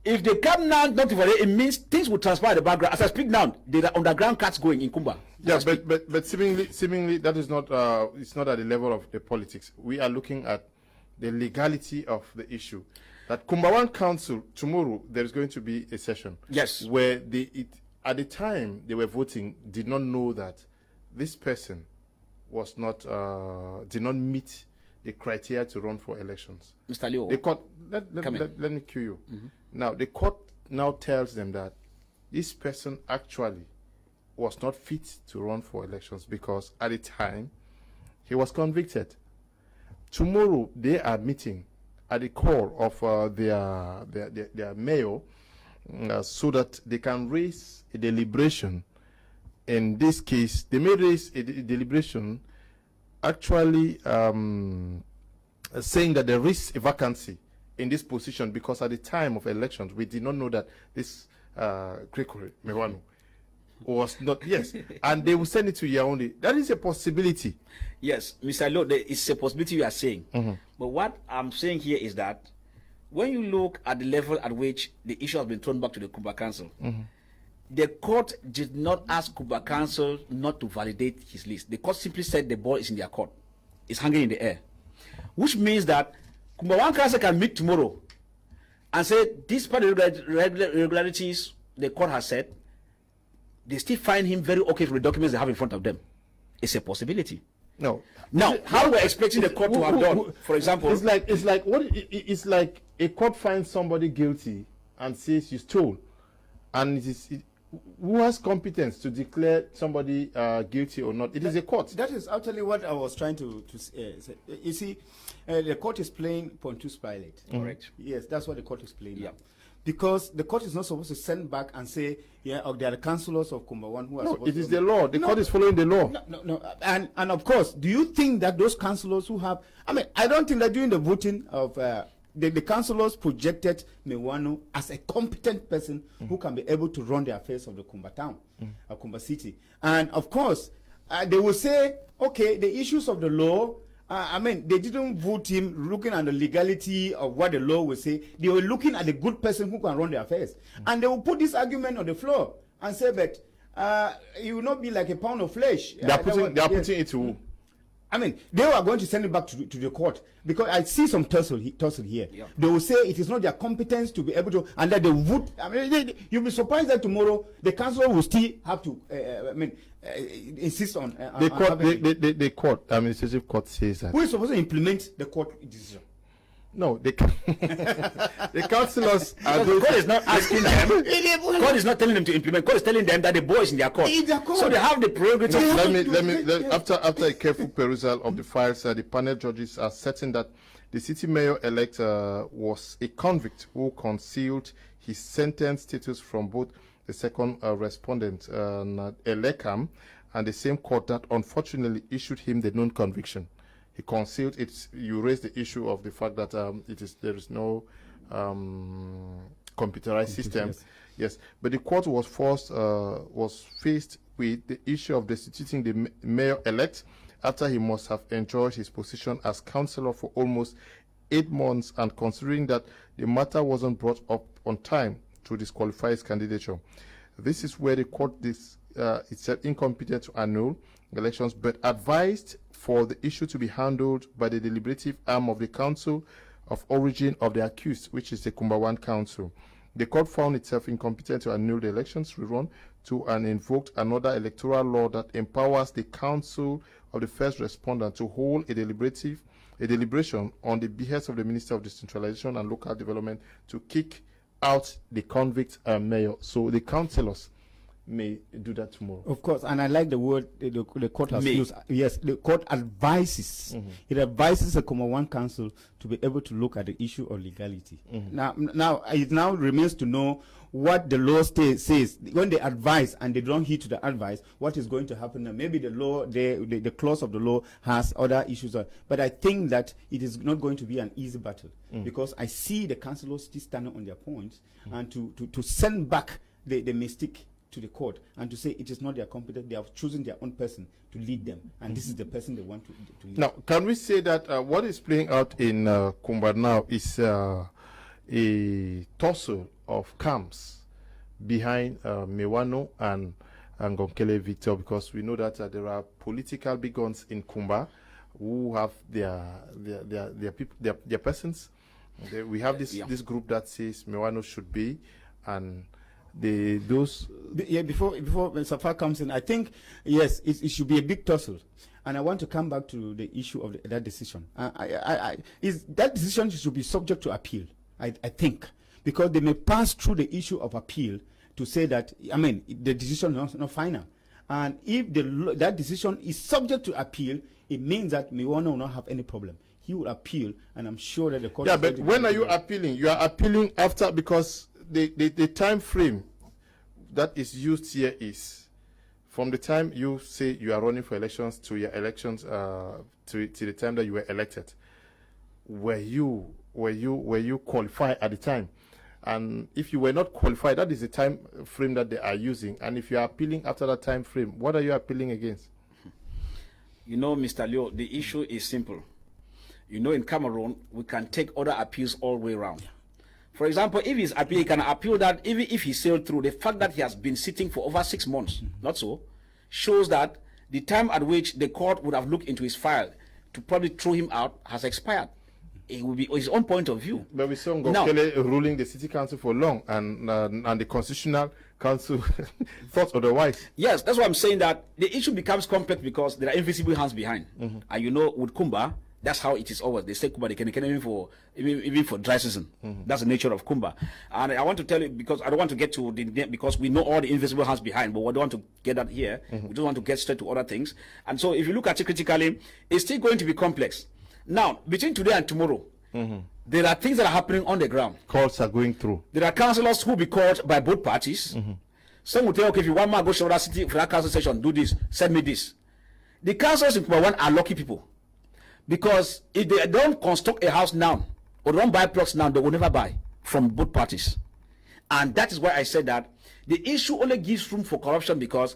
If they come now not to validate, it means things will transpire in the background. As I speak now, there are underground cuts going in Kumba. Yeah, but seemingly that is not it's not at the level of the politics. We are looking at the legality of the issue. That Kumba 1 Council, tomorrow there is going to be a session. Yes. Where at the time they were voting, did not know that this person was not did not meet the criteria to run for elections. Mr. Leo, the court, let me cue you. Now the court now tells them that this person actually was not fit to run for elections because at the time he was convicted. Tomorrow they are meeting at the call of their mayor so that they can raise a deliberation. In this case, they may raise a deliberation actually saying that there is a vacancy in this position because at the time of elections, we did not know that this Gregory Mewano was not, yes, and they will send it to Yaoundé. That is a possibility. Yes, Mr. Lo, it's a possibility you are saying. But what I'm saying here is that when you look at the level at which the issue has been thrown back to the Kumba Council, the court did not ask Kumba Council not to validate his list. The court simply said the ball is in their court. It's hanging in the air. Which means that Kumba 1 Council can meet tomorrow and say, these part of irregularities the court has said, they still find him very okay for the documents they have in front of them. It's a possibility. No. Now, how we're expecting the court to have done, for example, it's like a court finds somebody guilty and says you stole, and who has competence to declare somebody guilty or not? It is a court. That is actually what I was trying to say. You see, the court is playing Pontius Pilate. Correct. Yes, that's what the court is playing. Yeah. Because the court is not supposed to send back and say, there are the councillors of Kumba who are supposed to... it is the law. The court is following the law. No. And of course, do you think that those councillors who have... I don't think that during the voting of... the councillors projected Mewano as a competent person who can be able to run the affairs of the Kumba town, Kumba city. And of course, they will say, okay, the issues of the law... they didn't vote him looking at the legality of what the law will say. They were looking at the good person who can run the affairs. And they will put this argument on the floor and say that he will not be like a pound of flesh. They are putting it to who? They were going to send it back to the court because I see some tussle here. Yeah. They will say it is not their competence to be able to, and that they would. You'll be surprised that tomorrow the council will still have to. Insist on. The court, administrative court says that. Who is supposed to implement the court decision? No, the councillors are the court is not asking them. Court is not telling them to implement. Court is telling them that the ball is in their court. So they have the prerogative. After a careful perusal of the files, the panel judges are certain that the city mayor-elect was a convict who concealed his sentence status from both the second respondent, Elekam, and the same court that unfortunately issued him the non-conviction. He concealed it. You raised the issue of the fact that there is no computerized system. Yes, but the court was faced with the issue of destituting the mayor-elect after he must have enjoyed his position as councillor for almost 8 months, and considering that the matter wasn't brought up on time to disqualify his candidature. This is where the court itself incompetent to annul elections, but advised for the issue to be handled by the deliberative arm of the council of origin of the accused, which is the Kumba 1 council. The court found itself incompetent to annul the elections rerun to and invoked another electoral law that empowers the council of the first respondent to hold a deliberation on the behest of the Minister of Decentralization and Local Development to kick out the convict mayor. So the councillors may do that tomorrow. Of course, and I like the word the court has used. Yes, the court advises. It advises the Kumba 1 council to be able to look at the issue of legality. Now it now remains to know what the law says. When they advise and they don't heed to the advice, what is going to happen? Now, maybe the law, the clause of the law has other issues. But I think that it is not going to be an easy battle because I see the councillors still standing on their points and to send back the mistake to the court and to say it is not their competence. They have chosen their own person to lead them, and this is the person they want to lead. Now, can we say that what is playing out in Kumba now is a tussle of camps behind Mewano and Ngonkele Victor, because we know that there are political big guns in Kumba who have their people, their persons. We have this group that says Mewano should be, and before Safa comes in, I think yes, it should be a big tussle, and I want to come back to the issue of that decision. That decision should be subject to appeal. I think because they may pass through the issue of appeal to say that the decision is not final, and if that decision is subject to appeal, it means that Mewano will not have any problem. He will appeal, and I'm sure that the court. Yeah, but when are you appealing? You are appealing after, because the time frame that is used here is from the time you say you are running for elections to your elections to the time that you were elected. Were you qualified at the time? And if you were not qualified, that is the time frame that they are using. And if you are appealing after that time frame, what are you appealing against? You know, Mr. Leo, the issue is simple. You know, in Cameroon, we can take other appeals all the way around. For example, if he's appeal, he can appeal that even if he sailed through, the fact that he has been sitting for over 6 months, not so, shows that the time at which the court would have looked into his file to probably throw him out has expired. it will be his own point of view. But we saw Ngokele ruling the city council for long, and the constitutional council thought otherwise. Yes, that's why I'm saying that the issue becomes complex because there are invisible hands behind. And you know, with Kumba, that's how it is always. They say Kumba, they can even for dry season. That's the nature of Kumba. And I want to tell you, because I don't want to get to the, because we know all the invisible hands behind, but we don't want to get that here. We don't want to get straight to other things. And so if you look at it critically, it's still going to be complex. Now, between today and tomorrow, there are things that are happening on the ground. Calls are going through. There are councillors who will be called by both parties. Some will tell, okay, if you want me to go to that city for that council session, do this, send me this. The councillors in Kumba are lucky people. Because if they don't construct a house now, or don't buy plots now, they will never buy from both parties. And that is why I said that the issue only gives room for corruption, because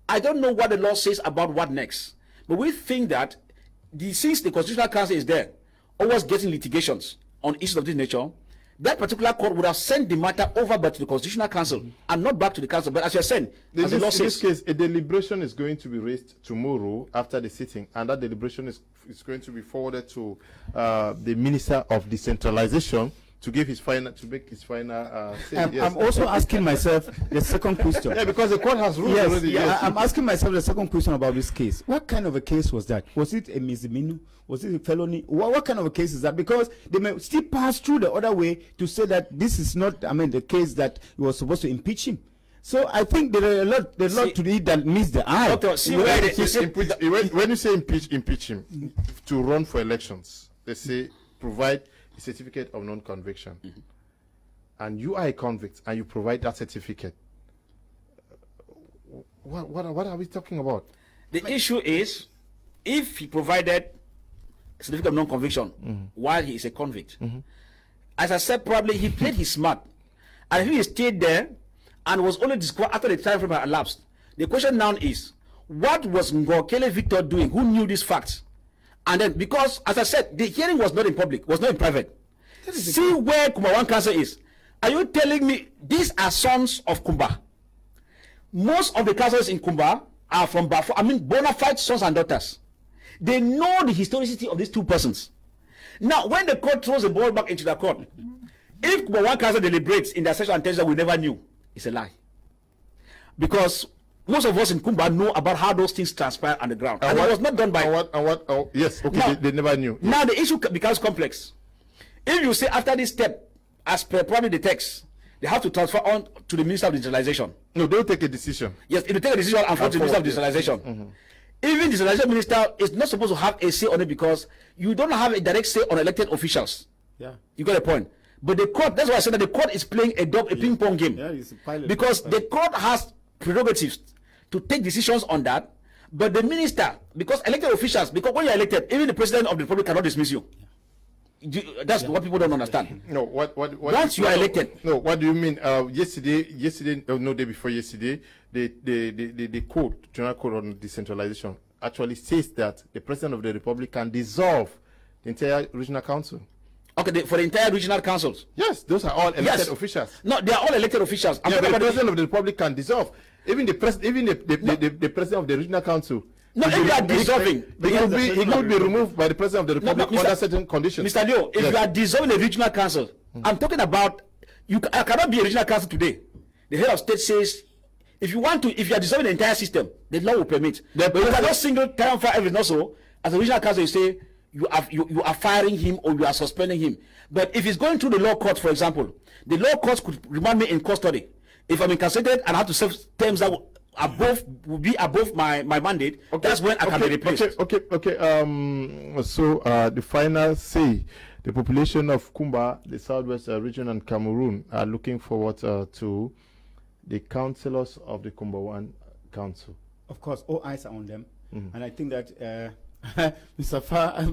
I don't know what the law says about what next. But we think that since the Constitutional Council is there, always getting litigations on issues of this nature, that particular court would have sent the matter over back to the Constitutional Council and not back to the council. But as you're saying, in this case, a deliberation is going to be raised tomorrow after the sitting, and that deliberation is going to be forwarded to the Minister of Decentralization to give his final, to make his final say. I'm also asking myself the second question. Yeah, because the court has ruled already. Yes. I'm asking myself the second question about this case. What kind of a case was that? Was it a misdemeanor? Was it a felony? What kind of a case is that? Because they may still pass through the other way to say that this is not, the case that you were supposed to impeach him. So I think there are a lot to it that meets the eye. Doctor, when you say impeach him, to run for elections, they say provide a certificate of non-conviction, and you are a convict and you provide that certificate. What are we talking about? The issue is, if he provided a certificate of non-conviction while he is a convict, as I said, probably he played his smart, and if he stayed there and was only disqualified after the time frame had elapsed. The question now is, what was Ngokele Victor doing? Who knew these facts? And then, because, as I said, the hearing was not in public, was not in private. See where Kumba One Council is. Are you telling me these are sons of Kumba? Most of the councillors in Kumba are from Bafo, bona fide sons and daughters. They know the historicity of these two persons. Now, when the court throws the ball back into the court, if Kumba One Council deliberates in their session and tells that we never knew, it's a lie. Because most of us in Kumba know about how those things transpire on the ground. And it was not done by... Yes, okay, now, they never knew. Now the issue becomes complex. If you say after this step, as per probably the text, they have to transfer on to the Minister of Digitalization. No, they'll take a decision. Yes, if they take a decision and forward to the Minister of Digitalization. Even the Digitalization Minister is not supposed to have a say on it, because you don't have a direct say on elected officials. Yeah. You got a point. But the court, that's why I said that the court is playing a ping pong game. Yeah, it's a pilot. Because the court has prerogatives to take decisions on that, but the minister, because elected officials, because when you're elected, even the president of the republic cannot dismiss you. That's what people don't understand. No, once you are elected. No, what do you mean? Yesterday, no, day before yesterday, the code, General Code on Decentralization, actually says that the president of the republic can dissolve the entire regional council. Okay, for the entire regional councils. Yes, those are all elected officials. No, they are all elected officials. Yeah, but the president of the republic can dissolve. Even the president of the regional council. No, if you are dissolving, he could be removed by the president of the republic under certain conditions. Mr. Leo, if you are dissolving a regional council, I'm talking about I cannot be a regional council today. The head of state says, if you are dissolving the entire system, the law will permit. But you cannot single time fire everything. Also, as a regional council, you say you are firing him or you are suspending him. But if it's going through the law court, for example, the law courts could remand me in custody. If I'm incarcerated and I have to serve terms that will be above my mandate, that's when I can be replaced. Okay. So the final say, the population of Kumba, the Southwest region, and Cameroon are looking forward to the councillors of the Kumba One Council. Of course, all eyes are on them, and I think that Mr. Fa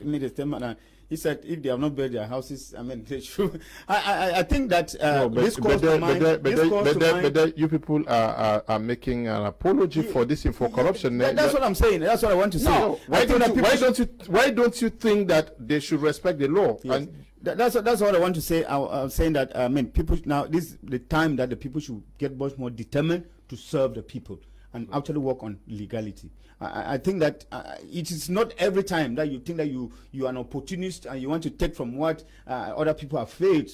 made a statement. He said if they have not built their houses, they should. I think that this calls to mind. You people are making an apology for this for corruption. That's what I'm saying. That's what I want to say. No, why don't you think that they should respect the law? Yes. And that's what I want to say. I'm saying that people now, this is the time that the people should get much more determined to serve the people. and actually work on legality. I think that it is not every time that you think that you are an opportunist and you want to take from what other people have failed.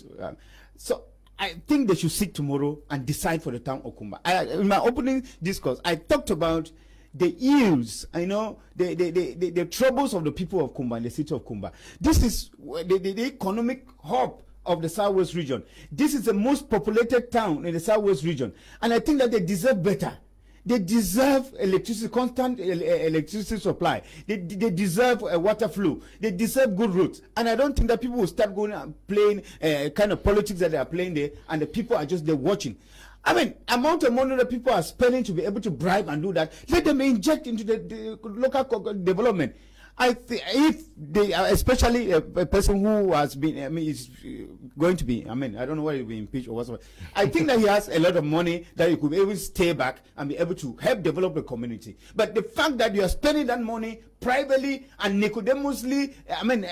So I think they should sit tomorrow and decide for the town of Kumba. In my opening discourse, I talked about the ills, the troubles of the people of Kumba and the city of Kumba. This is the economic hub of the Southwest region. This is the most populated town in the Southwest region. And I think that they deserve better. They deserve electricity, constant electricity supply. They deserve water flow. They deserve good roads. And I don't think that people will start going and playing kind of politics that they are playing there, and the people are just there watching. I mean, amount of money that people are spending to be able to bribe and do that, let them inject into the local development. I think if they, especially a person who has been, I mean, is going to be, I mean, I don't know whether he'll be impeached or whatsoever. I think that he has a lot of money that he could be able to stay back and be able to help develop the community. But the fact that you are spending that money privately and nicodemously, I mean,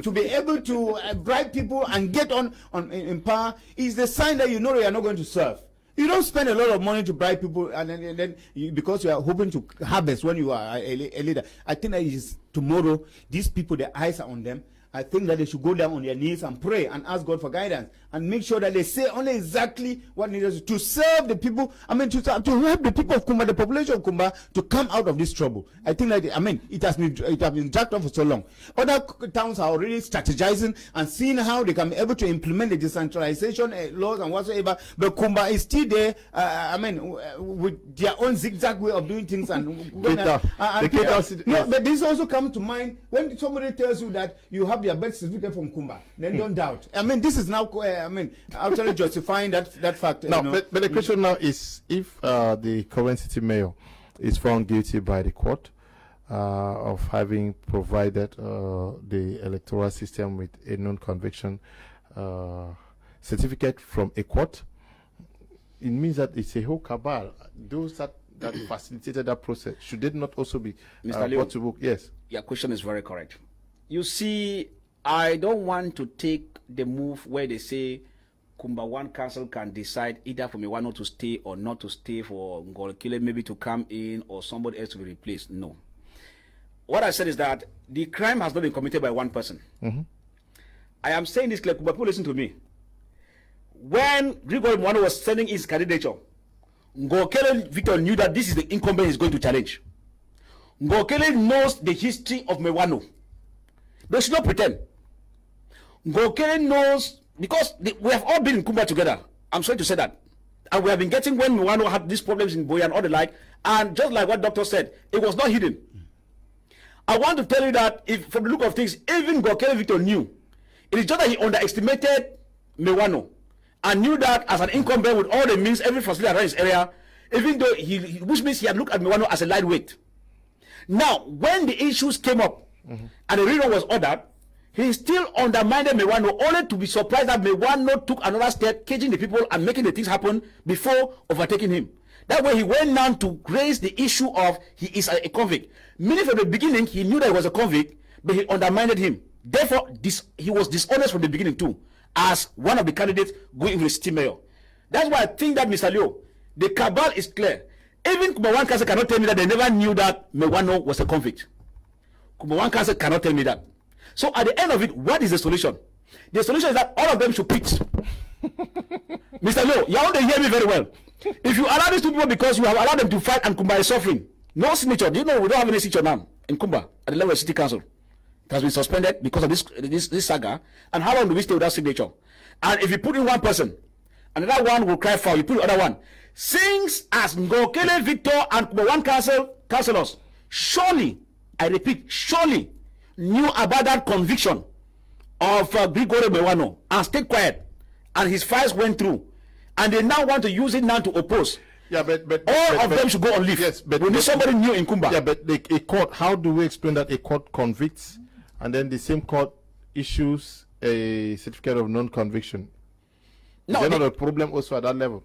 to be able to bribe people and get in power is the sign that you know you are not going to serve. You don't spend a lot of money to bribe people, and then because you are hoping to harvest when you are a leader. I think that is tomorrow, these people, their eyes are on them. I think that they should go down on their knees and pray and ask God for guidance and make sure that they say only exactly what needs to serve the people. I mean, to help the people of Kumba, the population of Kumba, to come out of this trouble. I think that, I mean, it has been dragged on for so long. Other towns are already strategizing and seeing how they can be able to implement the decentralization laws and whatsoever. But Kumba is still there, I mean, with their own zigzag way of doing things. But this also comes to mind when somebody tells you that you have their birth certificate from Kumba, then don't doubt. I mean, this is now, I mean, actually justifying that fact. Now, but the question now is, if the current city mayor is found guilty by the court of having provided the electoral system with a non-conviction certificate from a court, it means that it's a whole cabal. Those that facilitated that process, should they not also be brought to book? Yes. Your question is very correct. You see, I don't want to take the move where they say Kumba One Council can decide either for Mewano to stay or not to stay, for Ngolokile maybe to come in or somebody else to be replaced. No. What I said is that the crime has not been committed by one person. I am saying this clearly. Kumba, people listen to me. When Grigori Mwano was sending his candidature, Ngolokile Victor knew that this is the incumbent he's going to challenge. Ngolokile knows the history of Mewano. They should not pretend. Ngolokile knows, because we have all been in Kumba together. I'm sorry to say that. And we have been getting, when Mwano had these problems in Boya and all the like, and just like what doctor said, it was not hidden. I want to tell you that, if from the look of things, even Ngolokile Victor knew. It is just that he underestimated Mewano and knew that as an incumbent with all the means, every facility around his area, even though which means he had looked at Mewano as a lightweight. Now, when the issues came up, and the rerun was ordered, he still undermined Mewano, only to be surprised that Mewano took another step, caging the people and making the things happen before overtaking him. That way he went down to raise the issue of he is a convict. Meaning from the beginning, he knew that he was a convict, but he undermined him. Therefore, he was dishonest from the beginning too, as one of the candidates going with city mayor. That's why I think that, Mr. Leo, the cabal is clear. Even Kumba One Council cannot tell me that they never knew that Mewano was a convict. Kumba One Council cannot tell me that. So at the end of it, what is the solution? The solution is that all of them should quit. Mr. Leo, you want to hear me very well. If you allow these two people, because you have allowed them to fight and Kumba is suffering, no signature. Do you know we don't have any signature now in Kumba at the level of city council? It has been suspended because of this saga. And how long do we stay without signature? And if you put in one person, another one will cry foul. You put the other one. Since as Ngolokile Victor and Kumba One councillors, surely, I repeat, surely knew about that conviction of Grigori Mewano and stayed quiet, and his files went through, and they now want to use it now to oppose. Yeah, but all of them should go on leave. Yes, but we need somebody new in Kumba. Yeah, but a court. How do we explain that a court convicts, and then the same court issues a certificate of non-conviction? No, is there not a problem also at that level?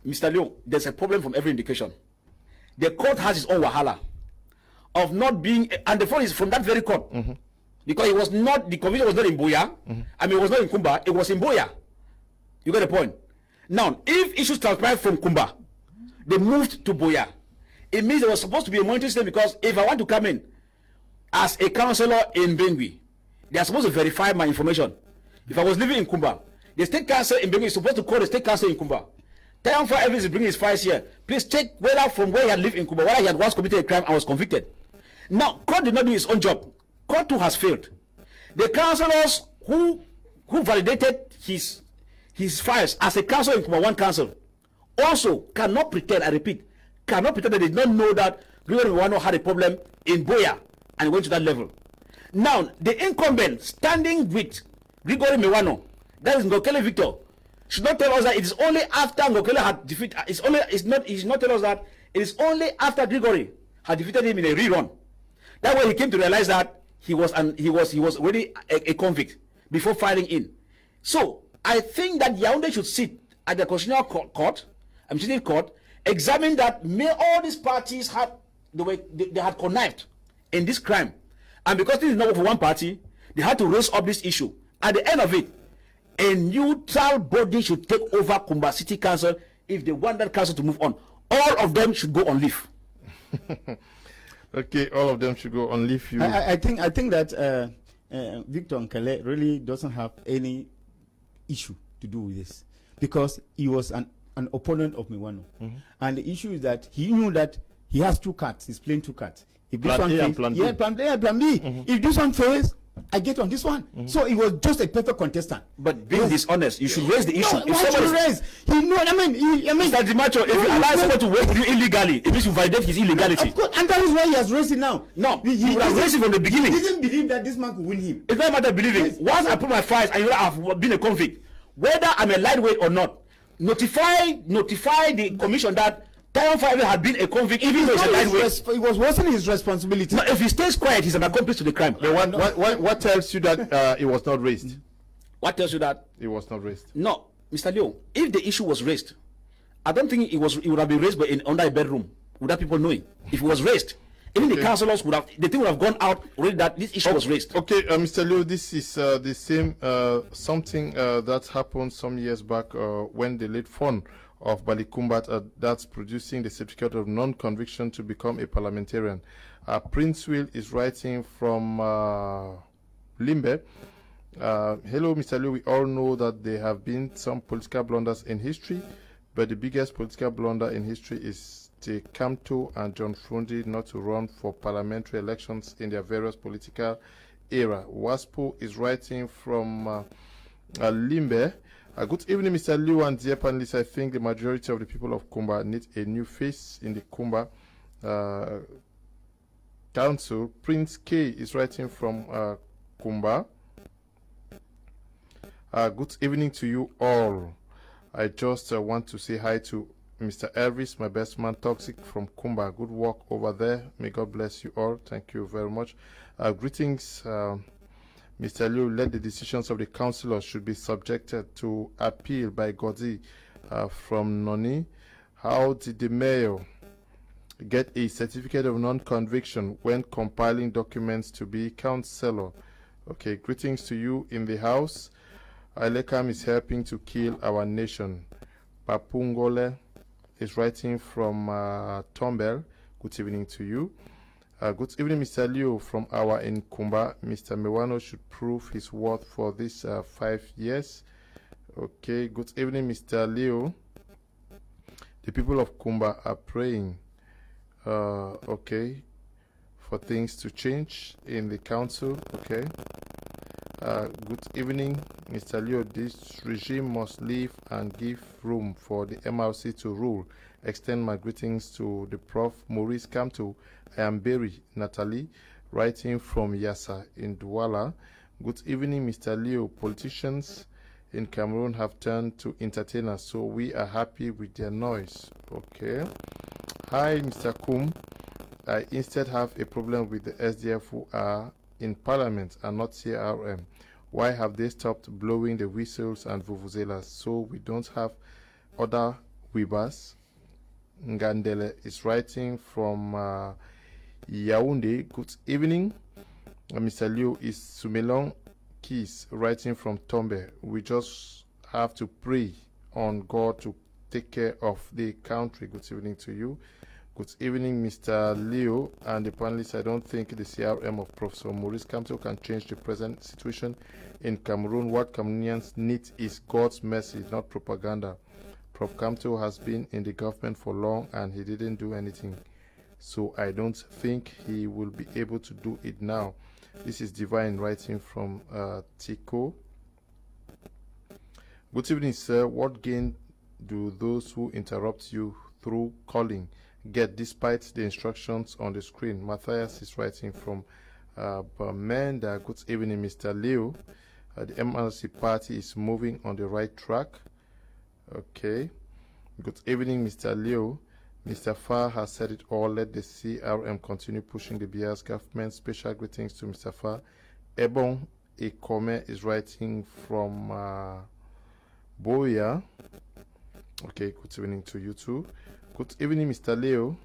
Mr. Leo, there's a problem from every indication. The court has its own wahala of not being, and the fault is from that very court, because it was not, the conviction was not in Boya. I mean, it was not in Kumba, it was in Boya. You get the point. Now, if issues transpired from Kumba, they moved to Boya. it means there was supposed to be a monitoring system, because if I want to come in as a councillor in Bengui, they are supposed to verify my information. If I was living in Kumba, the state council in Bengui is supposed to call the state council in Kumba. Tell him for evidence to bring his files here. Please check whether from where he had lived in Kumba, whether he had once committed a crime and was convicted. Now, court did not do his own job. Court too has failed. The councillors who validated his files as a councillor in Kumba, one council, also cannot pretend, I repeat, cannot pretend that they did not know that Gregory Mewano had a problem in Boya and went to that level. Now, the incumbent standing with Gregory Mewano, that is Ngokele Victor, should not tell us that it is only after Ngokele had defeated. He should not tell us that it is only after Gregory had defeated him in a rerun. That way he came to realize that he was already a convict before filing in. So I think that Yaoundé should sit at the constitutional court, administrative court, examine that all these parties had they had connived in this crime, and because this is not for one party, they had to raise up this issue. At the end of it, a neutral body should take over Kumba City Council if they want that council to move on. All of them should go on leave. Okay, all of them should go on leave. I think that Victor Nkele really doesn't have any issue to do with this, because he was an opponent of Mewano. And the issue is that he knew that he has two cards. He's playing two cards. If this one fails, plan A and plan B. If this one fails, I get on this one. So it was just a perfect contestant. But being dishonest, you should raise the issue. No, why should you raise? He know. I mean, Mr. Dimacho, if you allow someone to work with you illegally, it means you validate his illegality. Of course, and that is why he has raised it now. No, he would have raised it from the beginning. He didn't believe that this man could win him. It's not a matter of believing. Yes. Once I put my files and you have been a convict, whether I'm a lightweight or not, notify the commission that Tayon Five had been a convict, even though he's a lightweight. It wasn't his responsibility. No, if he stays quiet, he's an accomplice to the crime. What tells you that it was not raised? What tells you that it was not raised? No, Mr. Leo. If the issue was raised, I don't think it would have been raised under a bedroom without people knowing. If it was raised, even the councillors the thing would have gone out already that this issue was raised. Okay, Mr. Leo, this is the same something that happened some years back when the late fund of Balikumbat that's producing the certificate of non-conviction to become a parliamentarian. Prince Will is writing from Limbe. Hello, Mr. Leo. We all know that there have been some political blunders in history, but the biggest political blunder in history is the Kamto and John Frundi not to run for parliamentary elections in their various political era. Waspo is writing from Limbe. Good evening, Mr. Liu and dear panelists. I think the majority of the people of Kumba need a new face in the Kumba Council. Prince K is writing from Kumba. Good evening to you all. I just want to say hi to Mr. Elvis, my best man, Toxic from Kumba. Good work over there. May God bless you all. Thank you very much. Greetings. Mr. Liu, let the decisions of the councillors should be subjected to appeal by Godi from Noni. How did the mayor get a certificate of non-conviction when compiling documents to be councillor? Okay, greetings to you in the house. Alekam is helping to kill our nation. Papungole is writing from Tombel. Good evening to you. Good evening, Mr. Leo from our in Kumba. Mr. Mewano should prove his worth for this 5 years. Okay, good evening, Mr. Leo. The people of Kumba are praying, okay, for things to change in the council. Okay. Good evening, Mr. Leo. This regime must leave and give room for the MRC to rule. Extend my greetings to the Prof. Maurice Kamto. I am Berry Natalie, writing from Yassa in Douala. Good evening, Mr. Leo. Politicians in Cameroon have turned to entertainers, so we are happy with their noise. Okay. Hi, Mr. Kum. I instead have a problem with the SDF who are in Parliament and not CRM. Why have they stopped blowing the whistles and vuvuzelas so we don't have other weavers? Ngandele is writing from Yaoundé. Good evening. Mr. Liu is Sumelong Keys writing from Tombe. We just have to pray on God to take care of the country. Good evening to you. Good evening, Mr. Leo and the panelists. I don't think the CRM of Professor Maurice Kamto can change the present situation in Cameroon. What Cameroonians need is God's mercy, not propaganda. Prof. Kamto has been in the government for long and he didn't do anything. So I don't think he will be able to do it now. This is Divine writing from Tico. Good evening, sir. What gain do those who interrupt you through calling get despite the instructions on the screen? Matthias is writing from Bamenda. Good evening, Mr. Leo. The MRC party is moving on the right track. Okay. Good evening, Mr. Leo. Mr. Farr has said it all. Let the CRM continue pushing the BR's government. Special greetings to Mr. Farr. Ebon Kmer is writing from Boya. Okay, good evening to you too. Good evening, Mr. Leo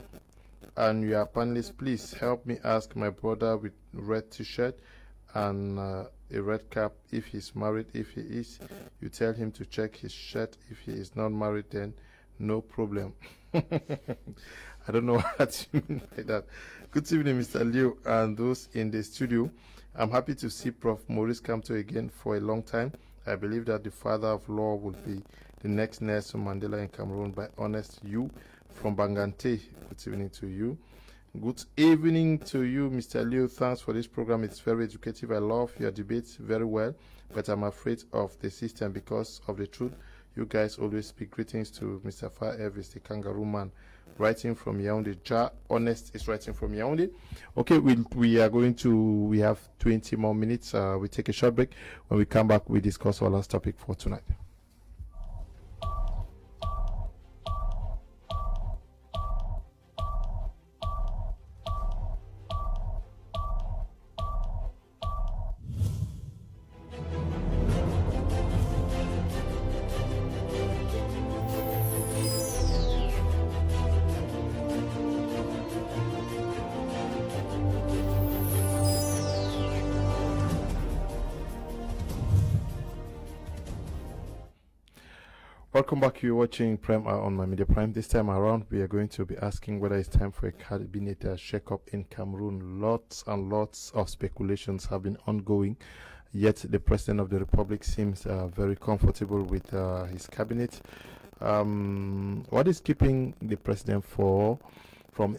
and your panelists. Please help me ask my brother with red t-shirt and a red cap if he's married. If he is, you tell him to check his shirt. If he is not married, then no problem. I don't know what you mean by that. Good evening, Mr. Leo and those in the studio. I'm happy to see Prof. Maurice Kamto again for a long time. I believe that the father of law will be the next Nelson Mandela in Cameroon. By honest, you from Bangante. Good evening to you. Good evening to you, Mr. Leo. Thanks for this program. It's very educative. I love your debates very well, but I'm afraid of the system because of the truth. You guys always speak. Greetings to Mr. Far Elvis, the kangaroo man, writing from Yaoundé. Ja Honest is writing from Yaoundé. Okay, we have 20 more minutes. We take a short break. When we come back, we discuss our last topic for tonight. Welcome back. You're watching Prime Hour on My Media Prime. This time around, we are going to be asking whether it's time for a cabinet shake-up in Cameroon. Lots and lots of speculations have been ongoing, yet the President of the Republic seems very comfortable with his cabinet. What is keeping the President from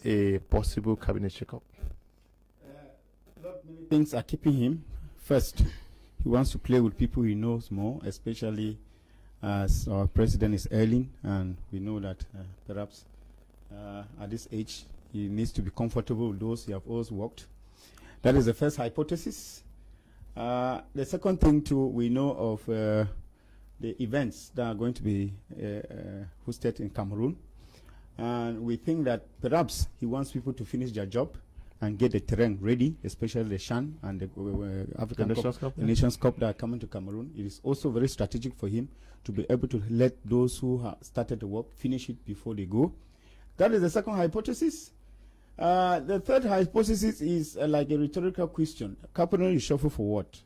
a possible cabinet shake-up? Not many things are keeping him. First, he wants to play with people he knows more, especially as our president is ailing, and we know that perhaps at this age he needs to be comfortable with those he have always worked. That is the first hypothesis. The second thing too, we know of the events that are going to be hosted in Cameroon, and we think that perhaps he wants people to finish their job and get the terrain ready, especially the Shan and the African Nations Cup that are coming to Cameroon. It is also very strategic for him to be able to let those who have started the work finish it before they go. That is the second hypothesis. The third hypothesis is like a rhetorical question. Cameroon is shuffle for what?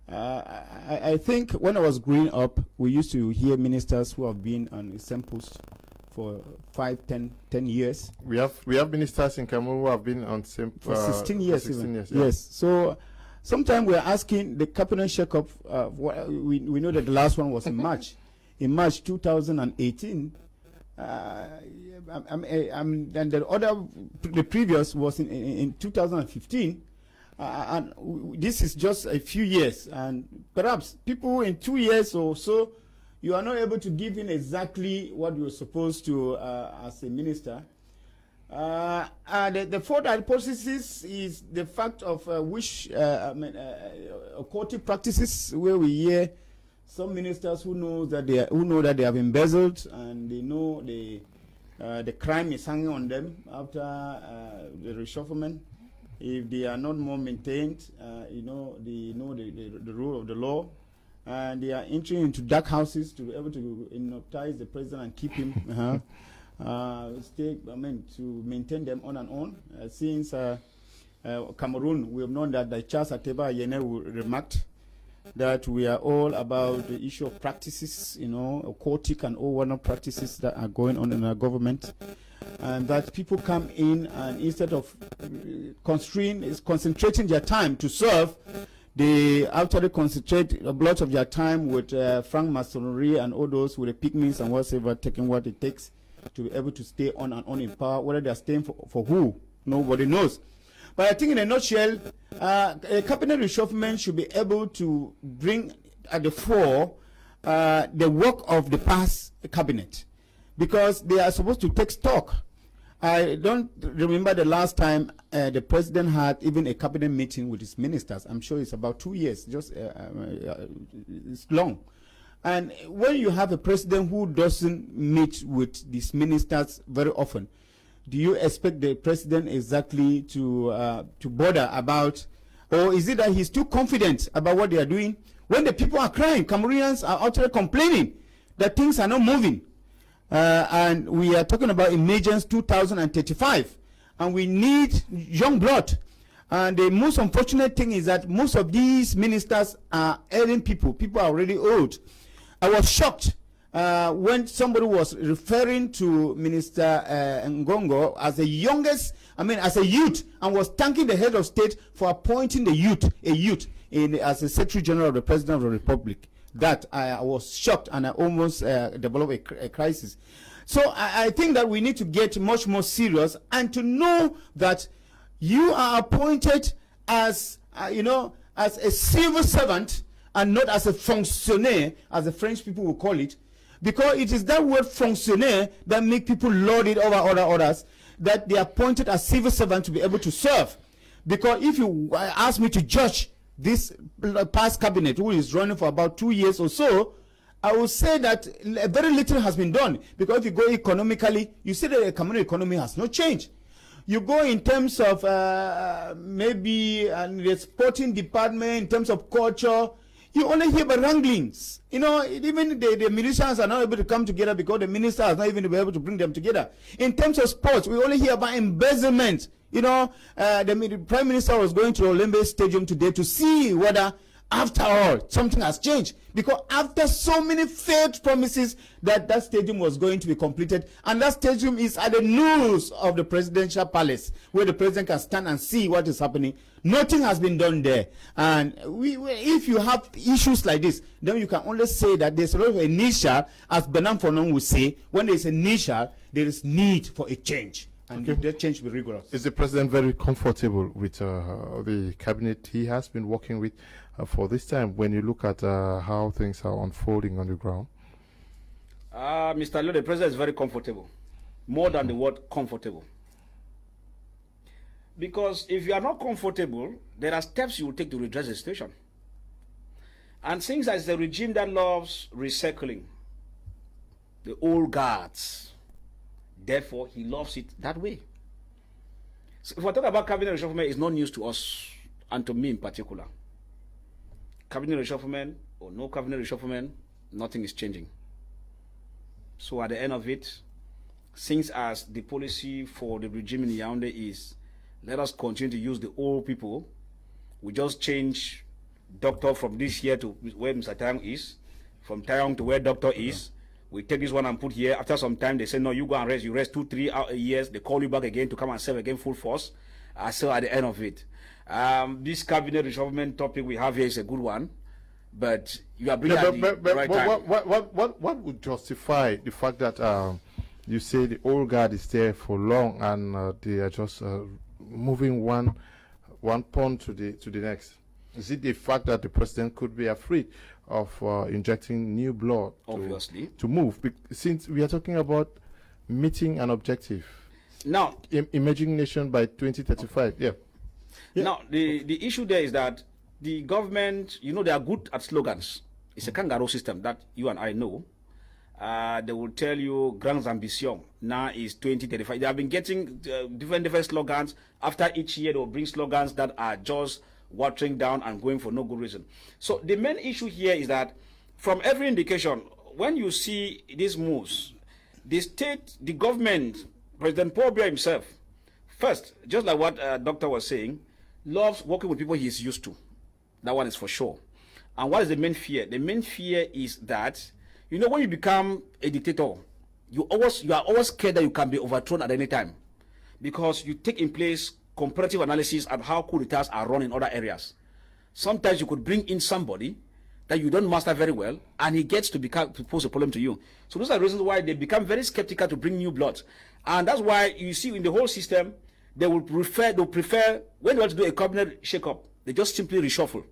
I think when I was growing up, we used to hear ministers who have been on the same post for 5, 10 years. We have ministers in Cameroon who have been on same for 16 years. 16 years, yeah. Yes. So sometimes we are asking the cabinet shake-up. We know that the last one was in March. In March 2018, and the previous was in 2015. And this is just a few years, and perhaps people in 2 years or so, you are not able to give in exactly what you were supposed to as a minister. The fourth hypothesis is the fact of occultic practices, where we hear some ministers who know that they have embezzled, and they know the crime is hanging on them after the reshufflement. If they are not more maintained, they know the rule of the law, and they are entering into dark houses to be able to hypnotize the president and keep him to maintain them on and on. Since Cameroon, we have known that the Charles Ateba Yene remarked that we are all about the issue of practices, occultic and all whatnot practices that are going on in our government. and that people come in and instead of concentrating their time to serve, they actually concentrate a lot of their time with franc masonry and all those with the pygmies and whatever, taking what it takes to be able to stay on and on in power. Whether they are staying for who, nobody knows. But I think in a nutshell, a cabinet reshufflement should be able to bring at the fore the work of the past cabinet, because they are supposed to take stock. I don't remember the last time the president had even a cabinet meeting with his ministers. I'm sure it's about 2 years, just it's long. And when you have a president who doesn't meet with these ministers very often, do you expect the president exactly to bother about, or is it that he's too confident about what they are doing? When the people are crying, Cameroonians are actually complaining that things are not moving. And we are talking about emergence 2035, and we need young blood. And the most unfortunate thing is that most of these ministers are ailing people. People are already old. I was shocked when somebody was referring to Minister Ngongo as the youngest, as a youth, and was thanking the head of state for appointing a youth as the Secretary General of the President of the Republic. That I was shocked, and I almost developed a crisis. So I think that we need to get much more serious and to know that you are appointed as as a civil servant and not as a fonctionnaire, as the French people will call it, because it is that word fonctionnaire that make people lord it over other orders, that they are appointed as civil servants to be able to serve. Because if you ask me to judge this past cabinet, who is running for about 2 years or so, I will say that very little has been done. Because if you go economically, you see that the Cameroon economy has not changed. You go in terms of maybe the sporting department, in terms of culture, you only hear about wranglings. Even the musicians are not able to come together because the minister has not even been able to bring them together. In terms of sports, we only hear about embezzlement. The Prime Minister was going to Olembe Stadium today to see whether, after all, something has changed. Because after so many failed promises that stadium was going to be completed, and that stadium is at the nose of the presidential palace, where the president can stand and see what is happening, nothing has been done there. And if you have issues like this, then you can only say that there's a lot of initial, as Bernard Fonon would say, when there's initial, there is need for a change. And that change will be rigorous. Is the president very comfortable with the cabinet he has been working with for this time, when you look at how things are unfolding on the ground? Mr. Leo, the president is very comfortable. More than the word comfortable. Because if you are not comfortable, there are steps you will take to redress the situation. And since it's a regime that loves recycling the old guards, therefore, he loves it that way. So if we talk about cabinet reshufflement, it's not news to us, and to me in particular. Cabinet reshufflement or no cabinet reshufflement, nothing is changing. So at the end of it, since as the policy for the regime in Yaoundé is, let us continue to use the old people, we just change doctor from this year to where Mr. Tayang is, from Tayang to where doctor is. We take this one and put here. After some time, they say, no, you go and rest. You rest 2-3 years. They call you back again to come and serve again full force. So at the end of it, this cabinet reshufflement topic we have here is a good one. But you are bringing the right time. What would justify the fact that you say the old guard is there for long and they are just moving one pawn to the next? Is it the fact that the president could be afraid of injecting new blood to move? Since we are talking about meeting an objective. Now, emerging nation by 2035. Yeah. Now, the issue there is that the government, they are good at slogans. It's a kangaroo system that you and I know. They will tell you grands ambitions. Now is 2035. They have been getting different slogans. After each year, they will bring slogans that are just watering down and going for no good reason. So the main issue here is that from every indication, when you see these moves, the state, the government, President Paul Biya himself, first, just like what Doctor was saying, loves working with people he's used to. That one is for sure. And what is the main fear? The main fear is that, when you become a dictator, you are always scared that you can be overthrown at any time, because you take in place comparative analysis of how coup d'etats are run in other areas. Sometimes you could bring in somebody that you don't master very well, and he gets to pose a problem to you. So those are the reasons why they become very skeptical to bring new blood. And that's why you see in the whole system, they prefer when they want to do a cabinet shake-up, they just simply reshuffle.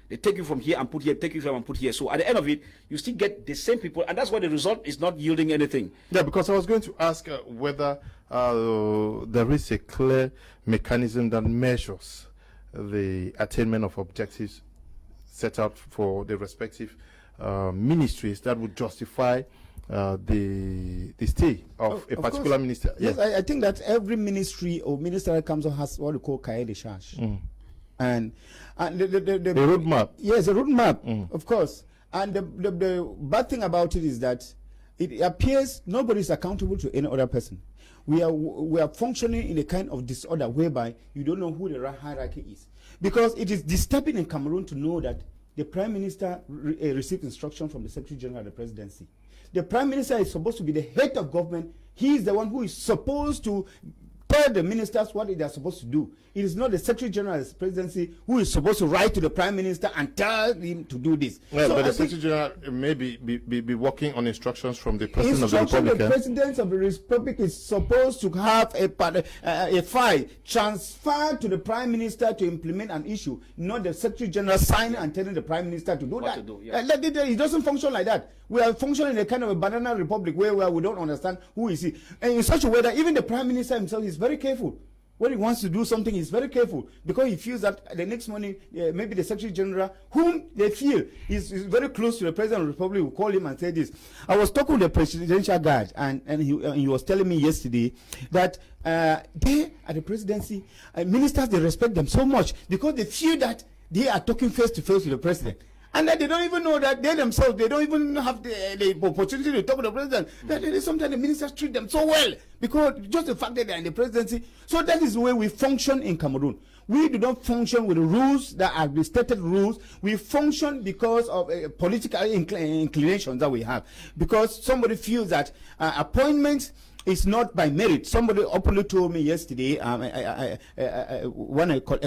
They take you from here and put here, take you from and put here. So at the end of it, you still get the same people, and that's why the result is not yielding anything. Yeah, because I was going to ask whether there is a clear mechanism that measures the attainment of objectives set out for the respective ministries that would justify the stay of a particular minister. Yes, I think that every ministry or minister that comes on has what we call cahier de charge. And the roadmap. Yes, a roadmap, of course. And the bad thing about it is that it appears nobody is accountable to any other person. We are functioning in a kind of disorder whereby you don't know who the hierarchy is. Because it is disturbing in Cameroon to know that the Prime Minister received instruction from the Secretary General of the Presidency. The Prime Minister is supposed to be the head of government. He is the one who is supposed to tell the ministers what they are supposed to do. It is not the Secretary General of the Presidency who is supposed to write to the Prime Minister and tell him to do this. Well, so but the Secretary General may be working on instructions from the President of the Republic. The President of the Republic is supposed to have a file transferred to the Prime Minister to implement an issue, not the Secretary General signing and telling the Prime Minister to do what that. It doesn't function like that. We are functioning in a kind of a banana republic where we don't understand who is he. And in such a way that even the Prime Minister himself is very careful. When he wants to do something, he's very careful, because he feels that the next morning, maybe the Secretary General, whom they feel is very close to the President of the Republic, will call him and say this. I was talking with the presidential guard, and he was telling me yesterday that they at the presidency, ministers, they respect them so much because they feel that they are talking face to face with the president. And that they don't even know that they themselves, they don't even have the opportunity to talk to the president. That sometimes the ministers treat them so well because just the fact that they're in the presidency. So that is the way we function in Cameroon. We do not function with the rules that are the stated rules. We function because of political inclinations that we have. Because somebody feels that appointments is not by merit. Somebody openly told me yesterday, a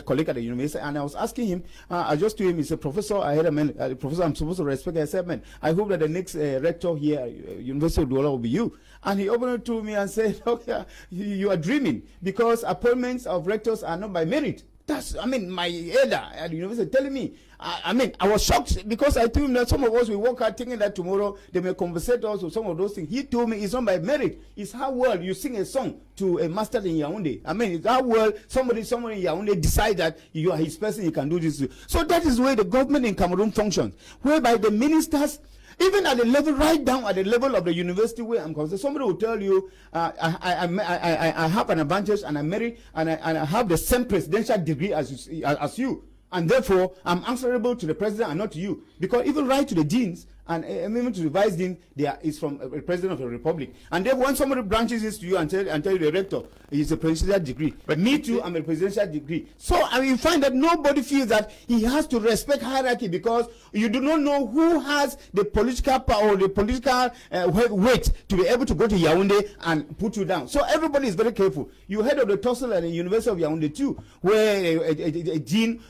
colleague at the university, and I was asking him, I just told him, he said, Professor, I had a man, Professor, I'm supposed to respect. I said, man, I hope that the next rector here, University of Douala, will be you. And he openly told me and said, okay, you are dreaming, because appointments of rectors are not by merit. That's, my elder at the university telling me. I was shocked because I told him that some of us will work out thinking that tomorrow they may compensate us with some of those things. He told me it's not by merit. It's how well you sing a song to a master in Yaoundé. It's how well somebody in Yaoundé decide that you are his person, you can do this. So that is the way the government in Cameroon functions, whereby the ministers, even at the level, right down at the level of the university where I'm concerned, somebody will tell you, I have an advantage and I'm married and I have the same presidential degree as you. And therefore, I'm answerable to the president and not to you. Because even right to the deans and even to the vice dean, is from the president of the republic. And then when somebody branches this to you and tell you the rector is a presidential degree, but me too, I'm a presidential degree. So you find that nobody feels that he has to respect hierarchy because you do not know who has the political power or the political weight to be able to go to Yaoundé and put you down. So everybody is very careful. You heard of the tussle at the University of Yaoundé too, where a dean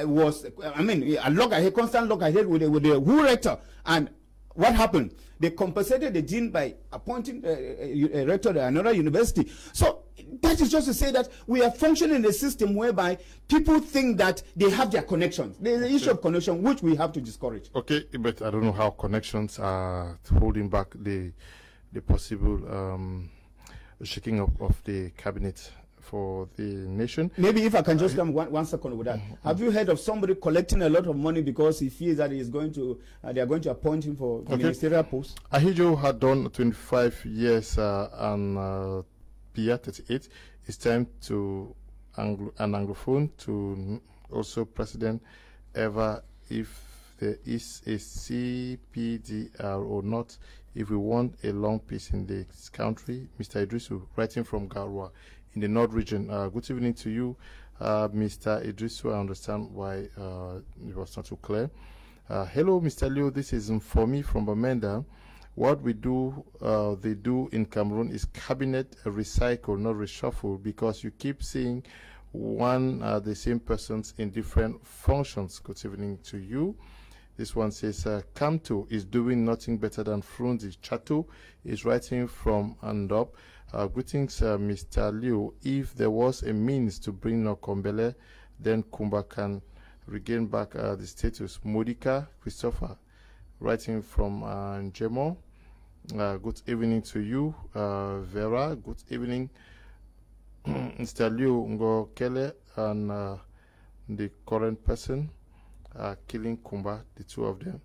was, a constant loggerhead with the who rector. And what happened? They compensated the dean by appointing a rector at another university. So that is just to say that we are functioning in a system whereby people think that they have their connections. There is the issue of connection, which we have to discourage. Okay, but I don't know how connections are holding back the possible shaking up of the cabinet for the nation. Maybe if I can just come one second with that. Have you heard of somebody collecting a lot of money because he feels that he's going to they are going to appoint him for the ministerial post? Ahijo had done 25 years and Pia 38. It's time to an Anglophone to also president ever if there is a CPDR or not. If we want a long peace in this country, Mr. Idrisu, writing from Garoua in the North region. Good evening to you, Mr. Idrisu. I understand why it was not too clear. Hello, Mr. Leo. This is for me from Bamenda. What we do, they do in Cameroon is cabinet recycle, not reshuffle, because you keep seeing the same persons in different functions. Good evening to you. This one says, Kamto is doing nothing better than Frunzi. Chateau is writing from and up. Greetings, Mr. Liu. If there was a means to bring Nokombele, then Kumba can regain back the status. Modika Christopher, writing from Njemo. Good evening to you, Vera. Good evening, Mr. Liu Ngokele and the current person killing Kumba, the two of them.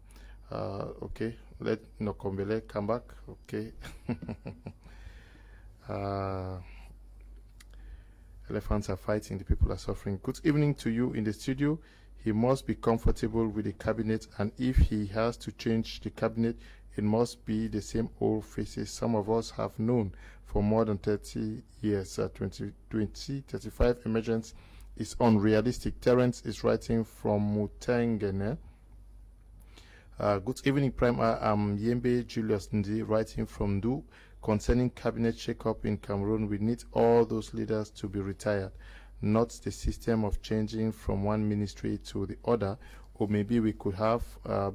Okay, let Nokombele come back. Okay. Elephants are fighting, the people are suffering. Good evening to you in the studio. He must be comfortable with the cabinet, and if he has to change the cabinet, it must be the same old faces some of us have known for more than 30 years. 2035 emergence is unrealistic. Terence is writing from Mutengene. Good evening, Prime. I'm Yembe Julius Ndi, writing from Du. Concerning cabinet shake-up in Cameroon, we need all those leaders to be retired, not the system of changing from one ministry to the other. Or maybe we could have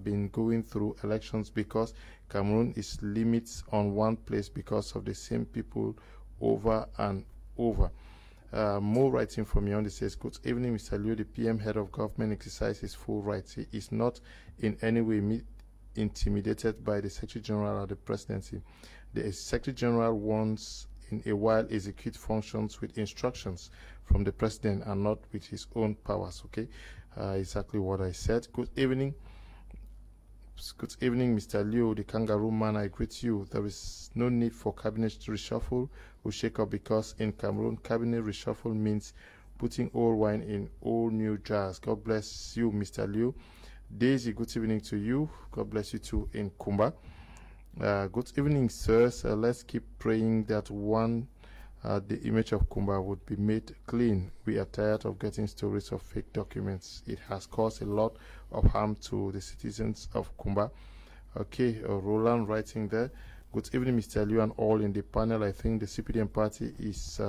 been going through elections, because Cameroon is limits on one place because of the same people over and over. More writing from Yaoundé says, good evening, Mr. Liu. The PM head of government exercises full rights. He is not in any way intimidated by the Secretary General or the presidency. The Secretary General once in a while execute functions with instructions from the president and not with his own powers. Okay, exactly what I said. Good evening. Good evening, Mr. Liu, the kangaroo man. I greet you. There is no need for cabinet reshuffle or shake up, because in Cameroon, cabinet reshuffle means putting old wine in old new jars. God bless you, Mr. Liu. Daisy, good evening to you. God bless you too in Kumba. Good evening, sirs. Let's keep praying that the image of Kumba would be made clean. We are tired of getting stories of fake documents. It has caused a lot of harm to the citizens of Kumba. Okay, Roland writing there. Good evening, Mr. Liu and all in the panel. I think the CPDM party is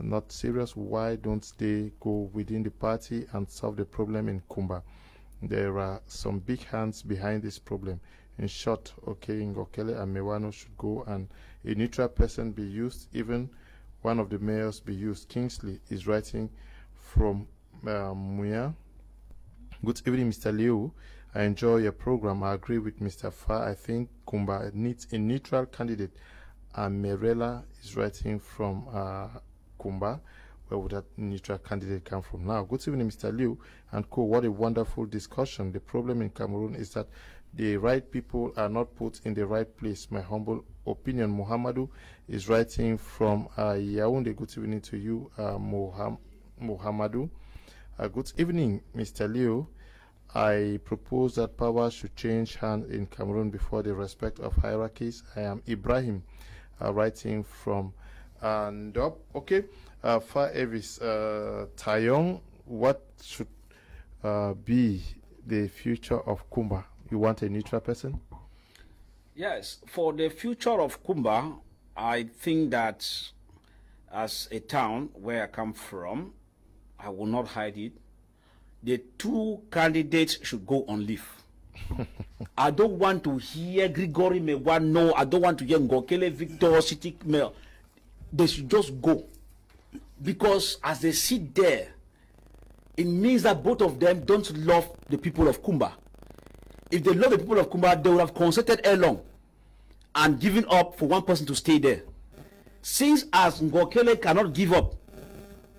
not serious. Why don't they go within the party and solve the problem in Kumba? There are some big hands behind this problem. In short, okay, Ngokele and Mewano should go and a neutral person be used, even one of the mayors be used. Kingsley is writing from Muya. Good evening, Mr. Liu. I enjoy your program. I agree with Mr. Fa. I think Kumba needs a neutral candidate. And Merela is writing from Kumba. Where would that neutral candidate come from now? Good evening, Mr. Liu and co. What a wonderful discussion. The problem in Cameroon is that the right people are not put in the right place. My humble opinion. Muhammadu is writing from Yaoundé. Good evening to you, Muhammadu. Good evening, Mr. Liu. I propose that power should change hands in Cameroon before the respect of hierarchies. I am Ibrahim, writing from Ndop. Okay, Far Evis Tayong, what should be the future of Kumba? You want a neutral person? Yes, for the future of Kumba, I think that as a town where I come from, I will not hide it. The two candidates should go on leave. I don't want to hear Gregory Mewano. I don't want to hear Ngokele Victor City Mayor. They should just go. Because as they sit there, it means that both of them don't love the people of Kumba. If they love the people of Kumba, they would have consulted long and given up for one person to stay there. Since as Ngokele cannot give up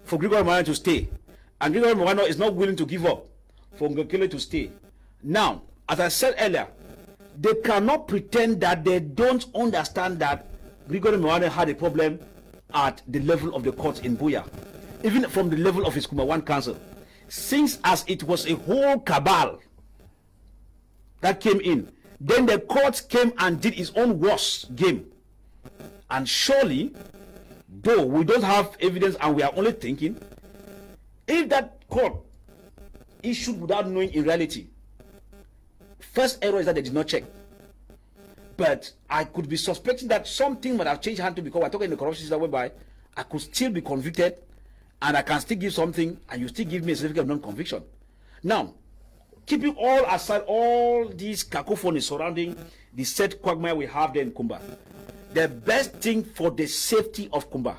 for Gregory Mewano to stay, and Gregory Mewano is not willing to give up for Ngokele to stay. Now, as I said earlier, they cannot pretend that they don't understand that Gregory Mewano had a problem at the level of the courts in Buya, even from the level of his Kumba 1 council. Since as it was a whole cabal that came in, then the court came and did its own worst game. And surely, though we don't have evidence and we are only thinking, if that court issued without knowing in reality, first error is that they did not check. But I could be suspecting that something might have changed hand to, because we're talking in the corruption system whereby I could still be convicted and I can still give something and you still give me a certificate of non-conviction. Now, keeping all aside all these cacophonies surrounding the said quagmire we have there in Kumba, the best thing for the safety of Kumba,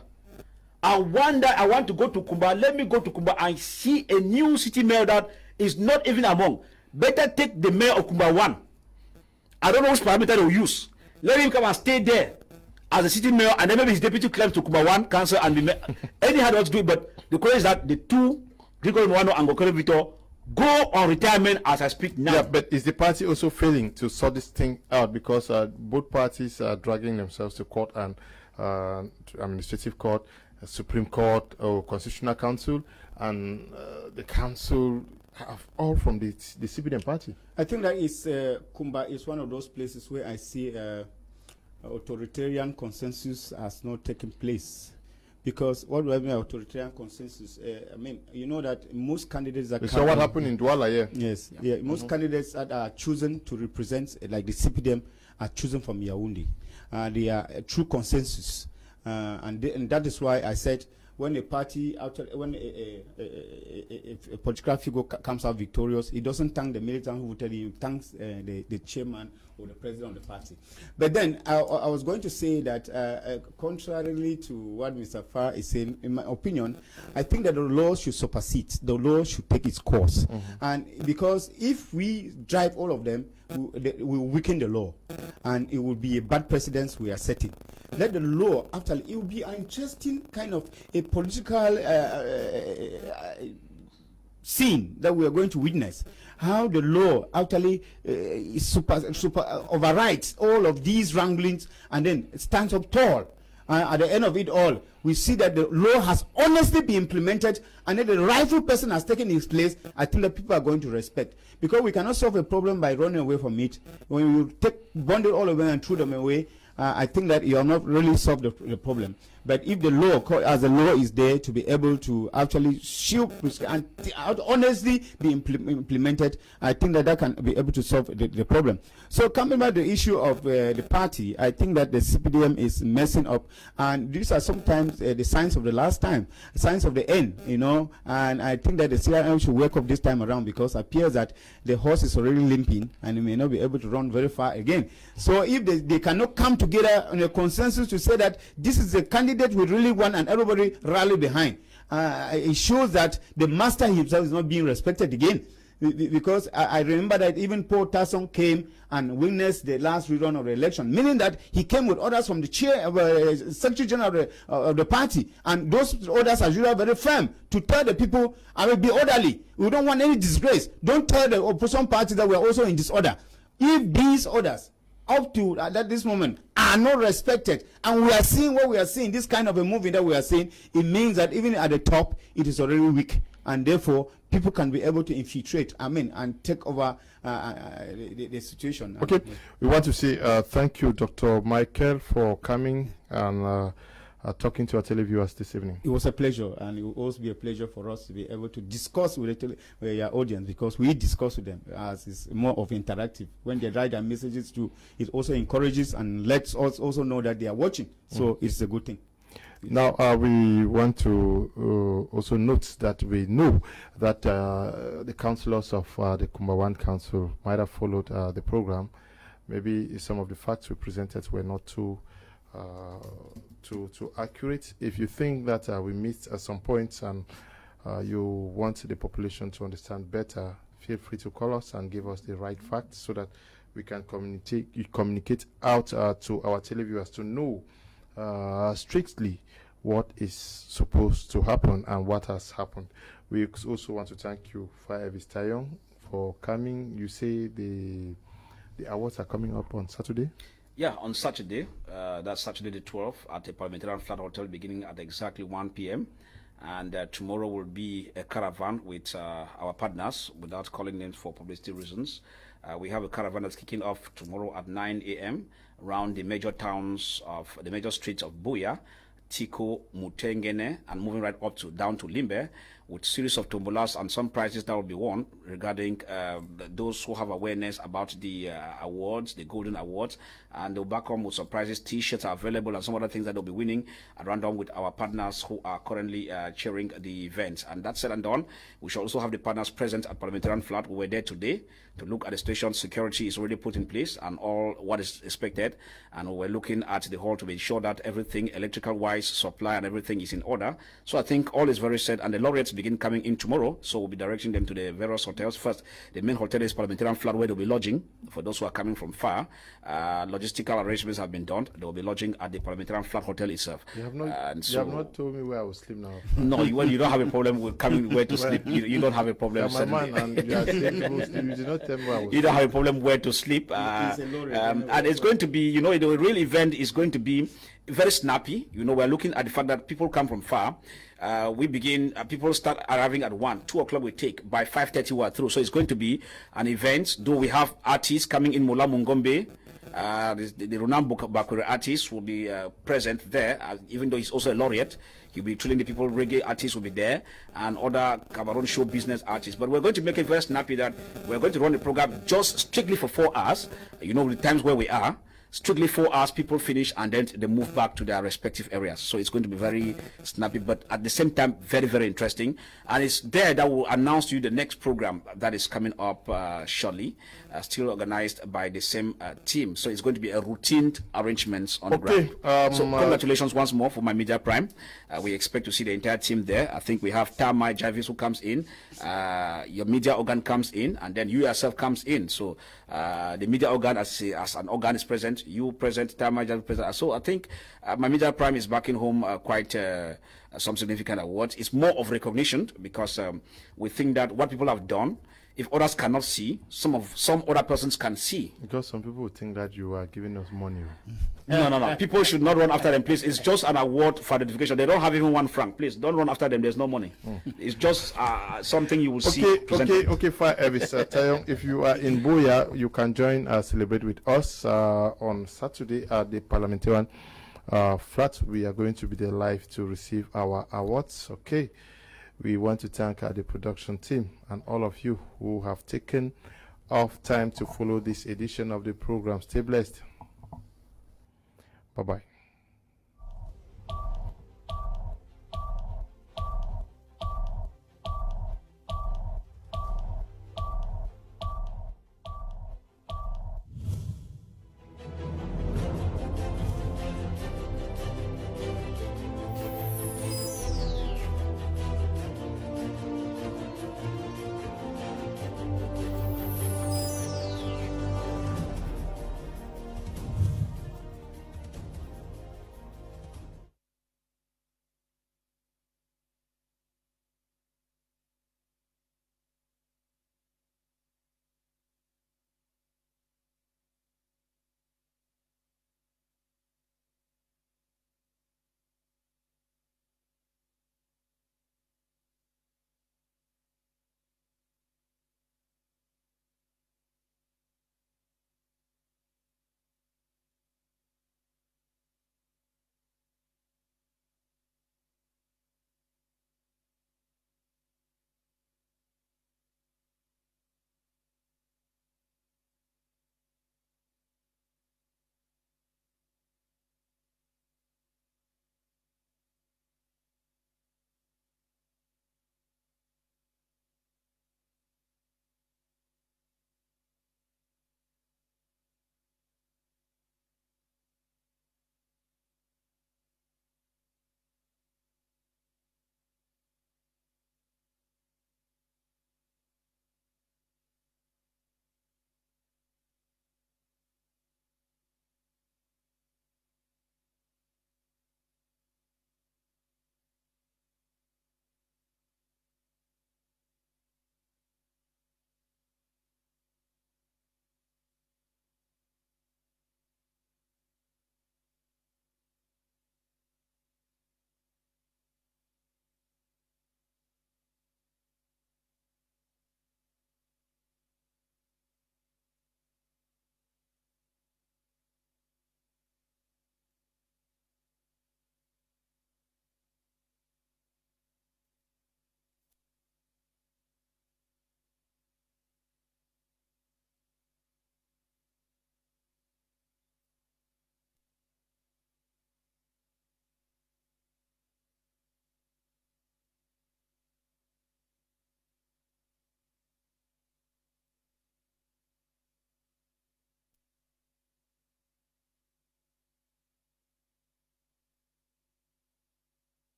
I want to go to Kumba, let me go to Kumba and see a new city mayor that is not even among. Better take the mayor of Kumba 1. I don't know which parameter they will use. Let him come and stay there as a city mayor, and then maybe his deputy claims to Kumba 1 council and be anyhow they want to do it. But the question is that the two, Gregory Nwano and Gokore Victor, go on retirement as I speak now. Yeah, but is the party also failing to sort this thing out, because both parties are dragging themselves to court and to administrative court, Supreme Court, or Constitutional Council, and the council have all from the CPDM party? I think that is Kumba is one of those places where I see authoritarian consensus has not taken place. Because what do I mean authoritarian consensus? I mean, you know that most candidates that saw what happened in Douala, yeah. Yes, yeah. Most candidates that are chosen to represent, like the CPDM, are chosen from Yaoundé. They are a true consensus, and that is why I said when a party, when a political figure comes out victorious, he doesn't thank the militant who voted him, he thanks the chairman or the president of the party. But then I was going to say that contrarily to what Mr. Farr is saying, in my opinion, I think that the law should supersede. The law should take its course. And because if we drive all of them, we will weaken the law, and it will be a bad precedence we are setting. Let the law, after it will be an interesting kind of a political scene that we are going to witness. How the law actually overrides all of these wranglings and then stands up tall. At the end of it all, we see that the law has honestly been implemented, and then the rightful person has taken his place. I think that people are going to respect, because we cannot solve a problem by running away from it. When you bundle all of them and throw them away, I think that you have not really solved the problem. But if the law, as the law is there to be able to actually shield and honestly be implemented, I think that can be able to solve the problem. So coming back to the issue of the party, I think that the CPDM is messing up, and these are sometimes the signs of the last time, signs of the end, you know. And I think that the CRM should wake up this time around, because it appears that the horse is already limping and it may not be able to run very far again. So if they cannot come together on a consensus to say that this is the candidate we really want and everybody rally behind, it shows that the master himself is not being respected again. Because I remember that even Paul Tasson came and witnessed the last rerun of the election, meaning that he came with orders from the chair of Secretary General of the party, and those orders are usually very firm to tell the people, I will be orderly. We don't want any disgrace. Don't tell the opposition party that we are also in disorder. If these orders up to at this moment are not respected, and we are seeing what we are seeing, this kind of a movie that we are seeing, it means that even at the top it is already weak, and therefore people can be able to infiltrate, and take over the situation. Okay, we want to say thank you, Dr. Michael, for coming and talking to our televiewers this evening. It was a pleasure, and it will also be a pleasure for us to be able to discuss with your audience, because we discuss with them as it's more of interactive. When they write their messages too, it also encourages and lets us also know that they are watching. So it's a good thing. Now, we want to also note that we know that the councillors of the Kumba 1 Council might have followed the program. Maybe some of the facts we presented were not too accurate. If you think that we missed at some points and you want the population to understand better, feel free to call us and give us the right facts so that we can communicate out to our televiewers to know strictly what is supposed to happen and what has happened. We also want to thank you, Fire Tayong, for coming. You say the awards are coming up on Saturday? Yeah, on Saturday, that's Saturday the 12th at the Parliamentarian Flat Hotel, beginning at exactly 1 p.m. And tomorrow will be a caravan with our partners, without calling names for publicity reasons. We have a caravan that's kicking off tomorrow at 9 a.m. around the major towns of the major streets of Buya, Tiko, Mutengene, and moving right up to down to Limbe, with series of tombolas and some prizes that will be won regarding those who have awareness about the awards, the golden awards, and they'll back home with surprises. T-shirts are available and some other things that they'll be winning at random with our partners who are currently chairing the event. And that's said and done, we shall also have the partners present at Parliamentarian Flat. We were there today to look at the station. Security is already put in place and all what is expected, and we're looking at the hall to be sure that everything electrical wise, supply and everything is in order. So I think all is very set, and the laureates begin coming in tomorrow, so we'll be directing them to the various hotels. First, the main hotel is Parliamentarian Flat, where they'll be lodging for those who are coming from far. Logistical arrangements have been done. They will be lodging at the Parliamentarian Flat hotel itself. You have not told me where I will sleep now. No, you don't have a problem with coming where to sleep. You don't have a problem. Yeah, my man, and you are saying you did not tell me where I will sleep. You don't have a problem where to sleep. And it's going to be, the real event is going to be very snappy. We're looking at the fact that people come from far. We begin, people start arriving at 1, 2 o'clock we take. By 5:30 we are through. So it's going to be an event, though we have artists coming in. Mola Mungombe, the Ronan Bakure artist will be present there, even though he's also a laureate. He'll be treating the people. Reggae artists will be there, and other Cameroon show business artists. But we're going to make it very snappy that we're going to run the program just strictly for 4 hours. The times where we are. Strictly 4 hours, people finish, and then they move back to their respective areas. So it's going to be very snappy, but at the same time, very, very interesting. And it's there that will announce to you the next program that is coming up shortly, still organized by the same team. So it's going to be a routine arrangement on the ground. So congratulations once more for my Media Prime. We expect to see the entire team there. I think we have Tamai Jarvis who comes in, your media organ comes in, and then you yourself comes in. So the media organ as an organ is present. You present, Tamai Jarvis present. So I think my Media Prime is backing home quite some significant awards. It's more of recognition because we think that what people have done, if others cannot see, some other persons can see. Because some people would think that you are giving us money. No. People should not run after them, please. It's just an award for identification. They don't have even 1 franc. Please, don't run after them. There's no money. It's just something you will see. Okay, fine, Elvis. Tayon, if you are in Buea, you can join celebrate with us on Saturday at the Parliamentarian Flat. We are going to be there live to receive our awards. Okay. We want to thank the production team and all of you who have taken off time to follow this edition of the program. Stay blessed. Bye-bye.